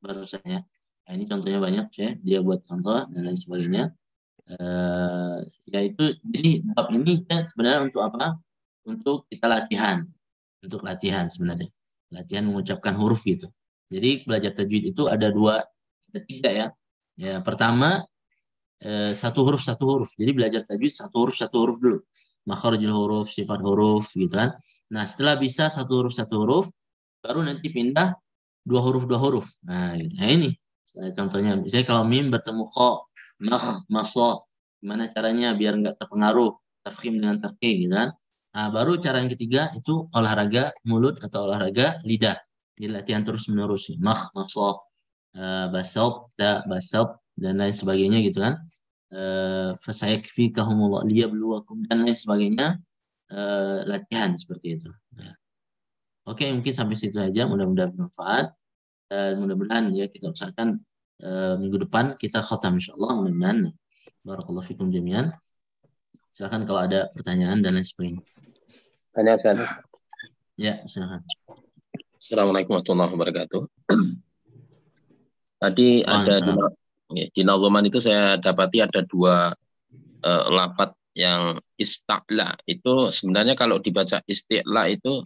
S1: barusan ya. Nah, ini contohnya banyak Syekh. Dia buat contoh dan lain sebagainya. Yaitu jadi bab ini ya, sebenarnya untuk apa? Untuk kita latihan. Untuk latihan sebenarnya. Latihan mengucapkan huruf gitu. Jadi belajar tajwid itu ada tiga ya. Ya, pertama satu huruf. Jadi belajar tajwid satu huruf dulu. Makharijul huruf, sifat huruf gitu kan. Nah, setelah bisa satu huruf, baru nanti pindah dua huruf. Nah, gitu. Nah ini contohnya. Misalnya kalau mim bertemu kha, masa, gimana caranya biar nggak terpengaruh tafkhim dengan tarqiq gitu kan. Nah, baru cara yang ketiga itu olahraga mulut atau olahraga lidah. Jadi latihan terus menerus. Masa, basalt dan lain sebagainya gitu kan. Fasayakfikahumullah liyabluwakum dan lain sebagainya. Latihan seperti itu. Nah. Oke, mungkin sampai situ aja. Mudah-mudahan bermanfaat dan mudah-mudahan ya kita usahakan minggu depan kita khatam insyaallah. Mudah-mudahan. Barakallahu fikum jami'an. Silakan kalau ada pertanyaan dan lain sebagainya.
S2: Tanyakan.
S1: Ya, silakan.
S2: Assalamualaikum warahmatullahi wabarakatuh. Tadi ada di nazoman itu saya dapati ada dua lafadz yang ista'la. Itu sebenarnya kalau dibaca isti'la itu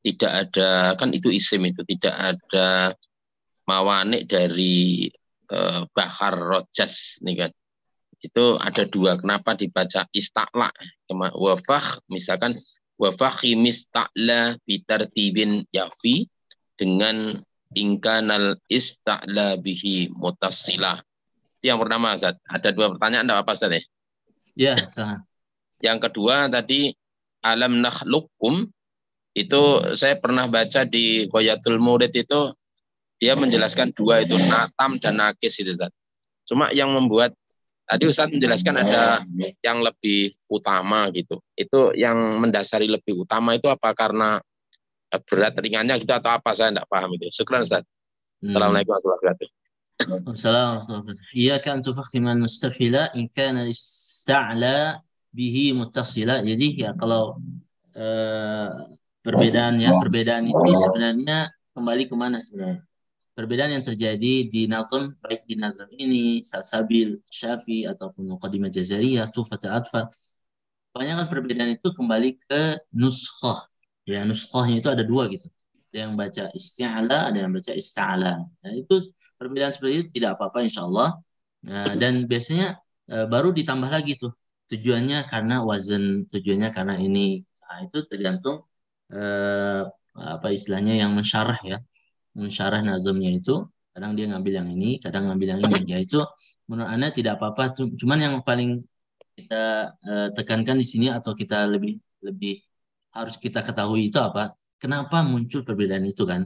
S2: tidak ada, kan itu isim itu, tidak ada mawanik dari bahar rojas nih kan. Itu ada dua. Kenapa dibaca ista'la? Wafah, misalkan wafahimis ta'la bitartibin yafi dengan ingkanal ista'la bihi mutassilah. Itu yang pertama, Ustaz. Ada dua pertanyaan, enggak apa, Ustaz ya?
S1: Ya, sangat.
S2: Yang kedua tadi alam nakhluqkum, itu saya pernah baca di Ghayatul Murid itu dia menjelaskan dua itu, natam dan nakis itu, Ustaz. Cuma yang membuat tadi Ustaz menjelaskan ada yang lebih utama gitu. Itu yang mendasari lebih utama itu apa karena berat ringannya gitu atau apa, saya tidak paham itu. Syukran Ustaz. Assalamualaikum warahmatullahi wabarakatuh.
S1: Assalamualaikum. Iyaka an tufakhima al-mustafila in kana ista'la bihi muttasila. Jadi ya kalau perbedaan itu sebenarnya kembali kemana sebenarnya? Perbedaan yang terjadi di nazm, baik di nazm ini, Salsabil, Syafi, ataupun Muqaddimah Jazariyah, Tuhfat al-Atfal, kebanyakan perbedaan itu kembali ke nuskhah. Ya, nuskhahnya itu ada dua gitu. Ada yang baca isti'ala, ada yang baca ista'ala. Nah, itu perbedaan seperti itu tidak apa-apa insya Allah. Nah, dan biasanya baru ditambah lagi tuh. Tujuannya karena wazan, tujuannya karena ini. Nah, itu tergantung apa istilahnya yang mensyarah ya. Mensyarah nazamnya itu kadang dia ngambil yang ini, kadang ngambil yang ini. Ya itu menurut Anda tidak apa-apa. Cuman yang paling kita tekankan di sini atau kita lebih lebih harus kita ketahui itu apa? Kenapa muncul perbedaan itu kan?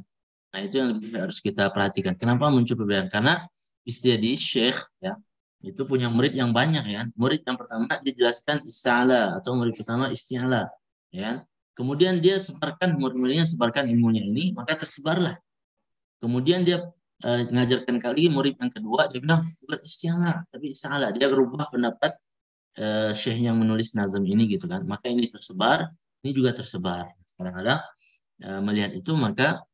S1: Nah itu yang lebih harus kita perhatikan. Kenapa muncul perbedaan? Karena istiadat syekh ya itu punya murid yang banyak ya. Murid yang pertama dijelaskan isti'ala atau murid pertama isti'ala ya. Kemudian dia sebarkan murid-muridnya sebarkan ilmunya ini, maka tersebarlah. Kemudian dia ngajarkan kali murid yang kedua, dia bilang bukan isti'ala tapi isti'ala. Dia berubah pendapat syekh yang menulis nazam ini gitu kan. Maka ini tersebar, ini juga tersebar. Kadang-kadang melihat itu maka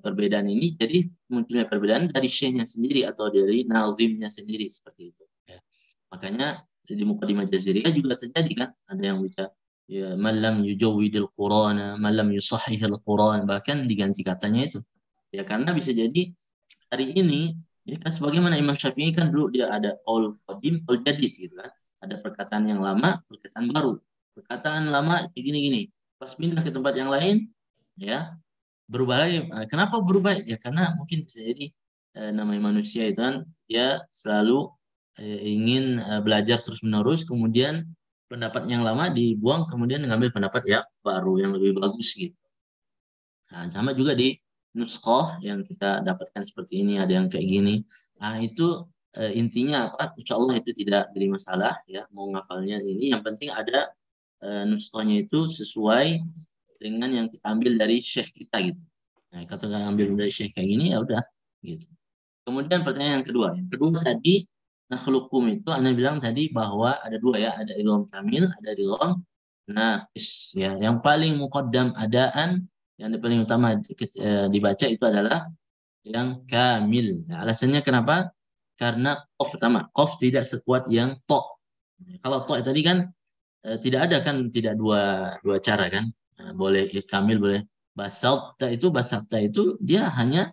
S1: perbedaan ini jadi munculnya perbedaan dari syekhnya sendiri atau dari nazimnya sendiri seperti itu. Ya. Makanya di Muqaddimah Jaziriyah juga terjadi kan, ada yang baca ya malam yujawwidil Qur'ana, malam yusahhihil Qur'an, bahkan diganti katanya itu. Ya karena bisa jadi hari ini ya kan sebagaimana Imam Syafi'i kan dulu dia ada qaul qadim, qaul jadid gitu kan. Ada perkataan yang lama, perkataan baru. Perkataan lama gini-gini. Pas pindah ke tempat yang lain, ya berubah lagi. Kenapa berubah? Ya karena mungkin bisa jadi namanya manusia itu kan dia selalu ingin belajar terus-menerus, kemudian pendapat yang lama dibuang, kemudian mengambil pendapat ya baru yang lebih bagus gitu. Nah, sama juga di nuskhah yang kita dapatkan seperti ini, ada yang kayak gini. Nah, itu intinya apa? Insya Allah itu tidak jadi masalah ya. Mau ngafalnya ini, yang penting ada nuskhahnya itu sesuai dengan yang kita ambil dari syekh kita gitu. Nah, kalau kita ambil dari syekh kayak gini ya udah gitu. Kemudian pertanyaan yang kedua. Yang kedua tadi nakhluqum itu Anda bilang tadi bahwa ada dua ya, ada idgham kamil, ada idgham naqis ya. Yang paling muqaddam adaan, yang paling utama dibaca itu adalah yang kamil. Nah, alasannya kenapa? Karena qaf pertama, qaf tidak sekuat yang to. Kalau to tadi kan tidak ada kan, tidak dua cara kan. Nah, boleh kamil, boleh basalta itu dia hanya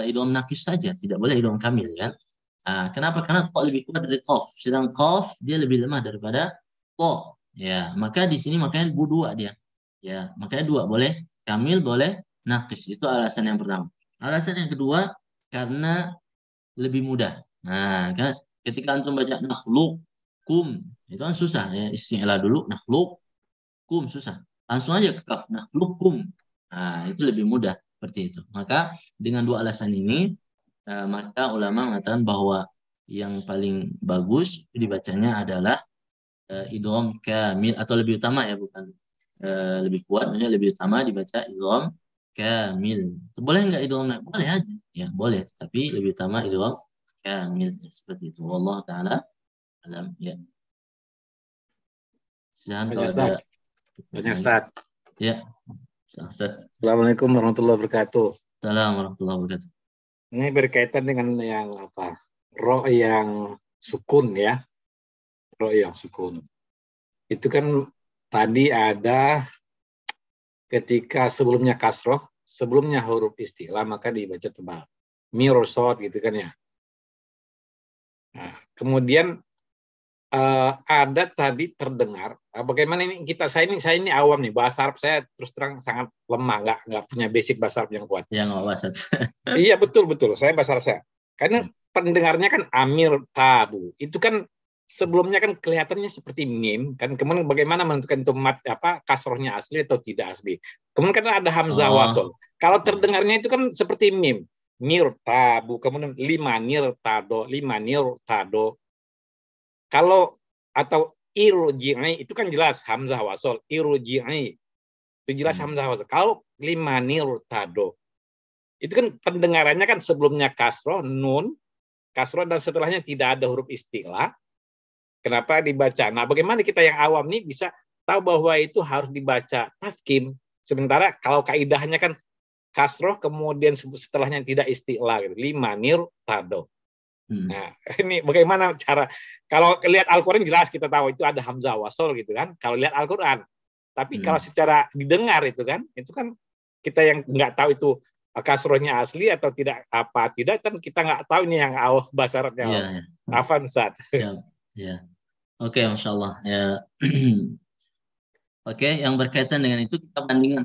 S1: idgham nakis saja, tidak boleh idgham kamil kan. Nah, kenapa? Karena to lebih kuat dari qaf, sedang qaf dia lebih lemah daripada to. Ya, maka di sini makanya dua dia. Ya, makanya dua, boleh kamil, boleh nakis. Itu alasan yang pertama. Alasan yang kedua karena lebih mudah. Nah, kan ketika antum baca nakhluqkum itu kan susah ya, isti'la dulu nakhluqkum susah. Langsung aja ke kaf nakhluqkum. Nah, itu lebih mudah seperti itu. Maka dengan dua alasan ini maka ulama mengatakan bahwa yang paling bagus dibacanya adalah idgham kamil atau lebih utama ya, bukan lebih kuat, lebih utama dibaca idgham kamil. Boleh nggak idgham? Boleh aja, ya boleh. Tapi lebih utama idgham kamil seperti itu. Wallahu taala alam ya. Silahkan kalau ada.
S3: Banyak Ustaz.
S1: Ya. Ustaz.
S3: Assalamualaikum warahmatullahi wabarakatuh.
S1: Assalamualaikum warahmatullahi wabarakatuh.
S3: Ini berkaitan dengan yang apa? Ro yang sukun ya. Ro yang sukun. Itu kan tadi ada ketika sebelumnya kasroh, sebelumnya huruf istilah, maka dibaca tebal. Mirsad gitu kan ya. Nah, kemudian ada tadi terdengar, bagaimana ini saya ini awam nih, bahasa Arab saya terus terang sangat lemah, nggak punya basic bahasa Arab yang kuat.
S1: Ya nggak apa-apa.
S3: Iya betul, saya bahasa Arab saya. Karena pendengarnya kan amir tabu, itu kan sebelumnya kan kelihatannya seperti mim kan, kemudian bagaimana menentukan itu kasrohnya asli atau tidak asli. Kemudian kan ada hamzah wasol. Kalau terdengarnya itu kan seperti mim, mirtabu, kemudian lima nirtado. Kalau atau irji'i itu kan jelas hamzah wasol, irji'i itu jelas hamzah wasol. Kalau lima nirtado itu kan pendengarannya kan sebelumnya kasroh nun, kasroh dan setelahnya tidak ada huruf istilah. Kenapa dibaca? Nah, bagaimana kita yang awam nih bisa tahu bahwa itu harus dibaca tafkim? Sementara kalau kaidahnya kan kasroh, kemudian setelahnya tidak istilah. Gitu. Lima nirtado. Nah, ini bagaimana cara? Kalau lihat Al-Quran jelas kita tahu itu ada hamzah wasol gitu kan. Kalau lihat Al-Quran. Tapi kalau secara didengar itu kan kita yang nggak tahu itu kasrohnya asli atau tidak kan kita nggak tahu ini yang bahasa Arabnya. Afansat.
S1: Ya. Oke, Masya Allah. Ya. Oke, yang berkaitan dengan itu kita bandingkan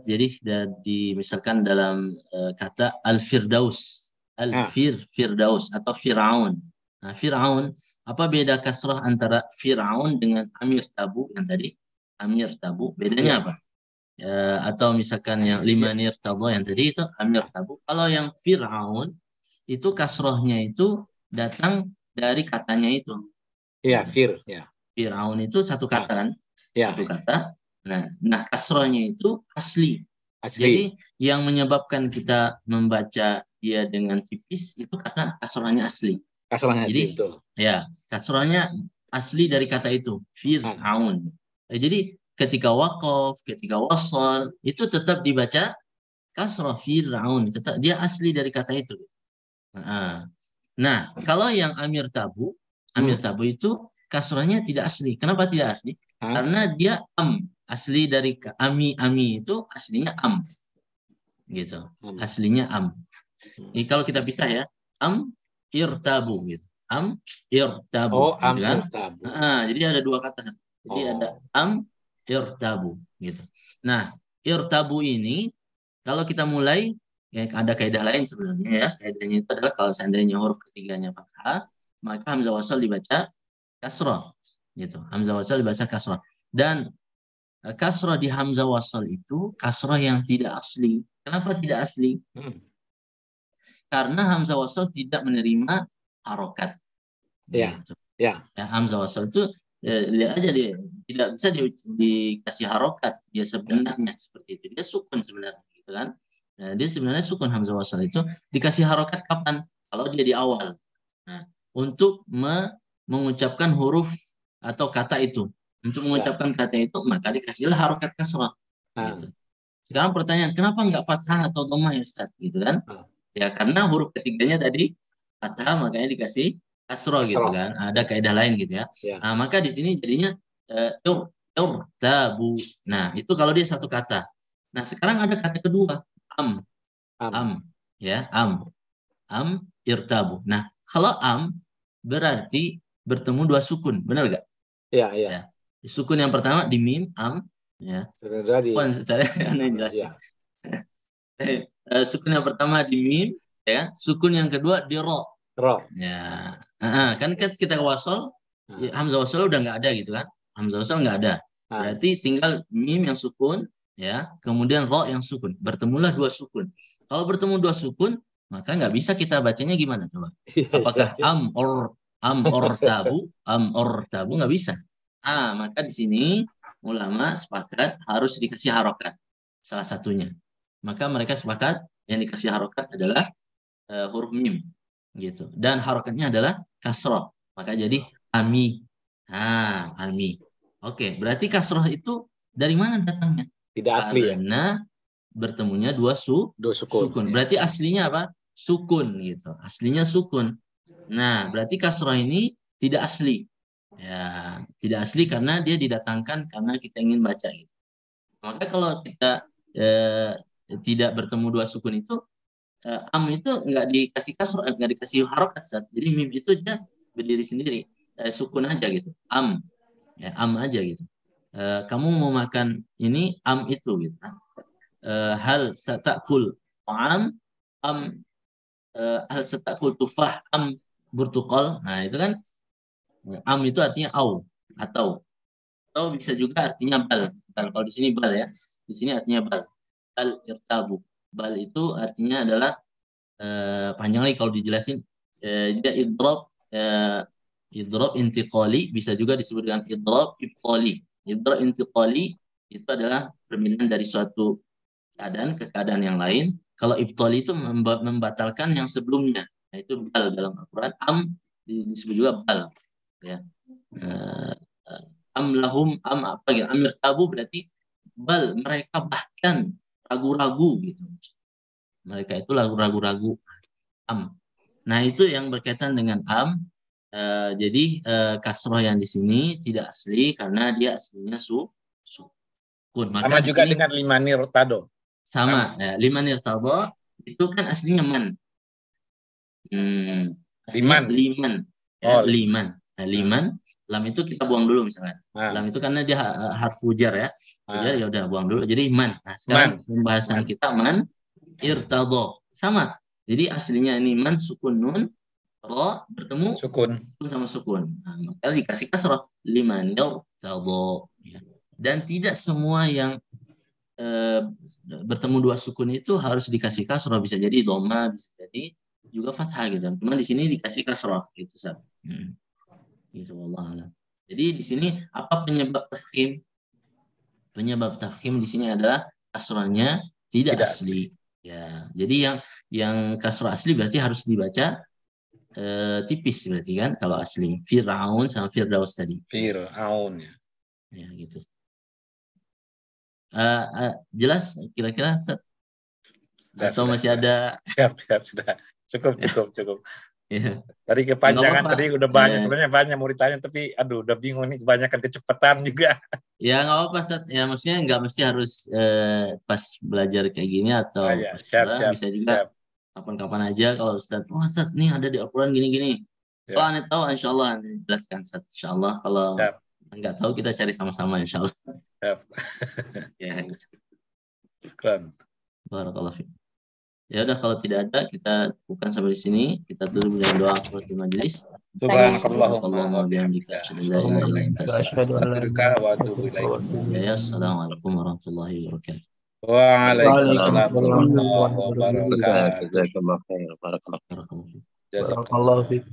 S1: jadi misalkan dalam kata Al-Firdaus. Al-Firdaus atau Fir'aun. Nah, Fir'aun, apa beda kasrah antara Fir'aun dengan Amir Tabu yang tadi? Amir Tabu, bedanya apa? Atau misalkan yang lima nirtadha yang tadi itu Amir Tabu. Kalau yang Fir'aun itu kasrohnya itu datang dari katanya itu.
S3: Iya,
S1: Fir'aun itu satu kata kan? Satu kata. Nah kasrohnya itu asli. Jadi yang menyebabkan kita membaca dia dengan tipis itu karena kasrohnya asli. Jadi kasrohnya asli dari kata itu Fir'aun. Jadi ketika waqaf, ketika wasal itu tetap dibaca kasroh Fir'aun, tetap dia asli dari kata itu. Nah, kalau yang Amir Tabu itu kasrohnya tidak asli. Kenapa tidak asli? Karena dia asli dari ami itu aslinya gitu. Aslinya Jadi kalau kita pisah ya, irtabu gitu. Irtabu gitu kan. Jadi ada dua kata. Jadi ada irtabu gitu. Nah, irtabu ini kalau kita mulai ada kaidah lain sebenarnya ya. Kaidahnya itu adalah kalau seandainya huruf ketiganya fathah, maka hamzah wasal dibaca kasrah gitu. Hamzah wasal dibaca kasrah. Dan kasrah di hamzah wasal itu kasrah yang tidak asli. Kenapa tidak asli? Karena hamzah wasal tidak menerima harokat. Gitu. Hamzah wasal itu lihat aja dia tidak bisa dikasih harokat, dia sebenarnya seperti itu, dia sukun sebenarnya gitu kan. Nah, dia sebenarnya sukun hamzah wasal itu dikasih harokat kapan? Kalau dia di awal. Nah, untuk mengucapkan huruf atau kata itu, untuk mengucapkan kata itu maka dikasihlah harokat kasrah. Gitu. Sekarang pertanyaan, kenapa nggak fathah atau dhammah ya Ustaz? Gitu kan? Ya karena huruf ketiganya tadi fathah, makanya dikasih kasroh gitu kan. Ada kaidah lain gitu ya. Nah, maka di sini jadinya irtabu. Nah, itu kalau dia satu kata. Nah, sekarang ada kata kedua, irtabu. Nah, kalau berarti bertemu dua sukun, benar nggak?
S3: Iya.
S1: Ya. Sukun yang pertama di mim, ya. Secara aneh jelas. Sukun yang pertama di mim, ya. Sukun yang kedua di ro. Ya, kan kita wasol, hamzah wasol udah nggak ada gitu kan? Hamzah wasol nggak ada. Berarti tinggal mim yang sukun, ya, kemudian ro yang sukun. Bertemulah dua sukun. Kalau bertemu dua sukun, maka nggak bisa kita bacanya gimana coba? Apakah or tabu nggak bisa. Maka di sini ulama sepakat harus dikasih harokat salah satunya. Maka mereka sepakat yang dikasih harokat adalah huruf mim. Gitu. Dan harokatnya adalah kasroh. Maka jadi ami. Ami. Oke, berarti kasroh itu dari mana datangnya?
S3: Tidak asli.
S1: Karena bertemunya dua sukun. Berarti aslinya apa? Sukun gitu. Aslinya sukun. Nah, berarti kasroh ini tidak asli. Ya, tidak asli karena dia didatangkan karena kita ingin baca gitu. Maka kalau kita tidak bertemu dua sukun itu, am itu nggak dikasih kasroh, nggak dikasih harokat. Jadi mim itu dia berdiri sendiri, sukun aja gitu. Am, ya, am aja gitu. Kamu mau makan ini, am itu gitu. Hal satakul am, hal satakul tufah, am burtukol. Nah itu kan am itu artinya au atau bisa juga artinya bal. Kalau di sini bal ya, di sini artinya bal. Bal irtabu. Bal itu artinya adalah panjang lagi kalau dijelasin, dia idrob intiqali, bisa juga disebut dengan idrob ibtali. Idrob intiqali itu adalah perpindahan dari suatu keadaan ke keadaan yang lain. Kalau ibtali itu membatalkan yang sebelumnya. Nah, itu bal dalam Al-Quran. Am disebut juga bal. Ya. Am lahum am apa gitu. Amir tabu berarti bal, mereka bahkan ragu-ragu gitu. Mereka itu ragu-ragu. Am. Nah, itu yang berkaitan dengan am. Jadi kasroh yang di sini tidak asli karena dia aslinya sukun. Maka
S3: Sama juga dengan lima nirtado.
S1: Sama. Lima nirtado itu kan aslinya man. Aslinya liman. Ya, liman. Nah, liman. Lam itu kita buang dulu misalnya. Lam itu karena dia harfu jar ya. Ujar ya udah buang dulu. Jadi man. Nah, sekarang pembahasan kita man irtado. Sama. Jadi aslinya ini man sukun nun, ro bertemu sukun sama sukun. Nah, maka dikasih kasrah liman irtado. Ya. Dan tidak semua yang bertemu dua sukun itu harus dikasih kasrah, bisa jadi dhamma, bisa jadi juga fathah gitu. Cuma di sini dikasih kasrah gitu, Ustaz. Gitu, Allah. Jadi di sini apa penyebab tafkhim? Penyebab tafkhim di sini adalah kasrahnya tidak asli. Ya, jadi yang kasrah asli berarti harus dibaca tipis berarti kan kalau asli. Fir'aun sama Firdaus tadi.
S3: Fir'aun ya.
S1: Ya gitu. Jelas kira-kira atau masih ada?
S3: Siap sudah. Cukup.
S1: Ya.
S3: Tadi kepanjangan tadi udah banyak, sebenarnya banyak mau ditanya tapi aduh udah bingung nih, kebanyakan kecepatan juga.
S1: Ya nggak apa-apa, Ustaz. Ya maksudnya nggak mesti harus pas belajar kayak gini atau
S3: siap,
S1: bisa juga kapan-kapan aja kalau Ustaz. Oh Ustaz nih ada di Al-Quran gini-gini. Kalau aneh tahu insya Allah jelaskan Ustaz. Insya Allah kalau nggak tahu kita cari sama-sama insya Allah.
S3: Siap.
S1: Ya.
S3: Keren.
S1: Barakallahu fiik. Ya udah kalau tidak ada kita bukan sampai di sini. Kita tutup dengan doa di majelis.
S3: Subhanakallahumma wa bihamdika
S1: Assalamualaikum warahmatullahi wabarakatuh.
S3: Waalaikumsalam warahmatullahi wabarakatuh.
S1: Barakallahu fiik.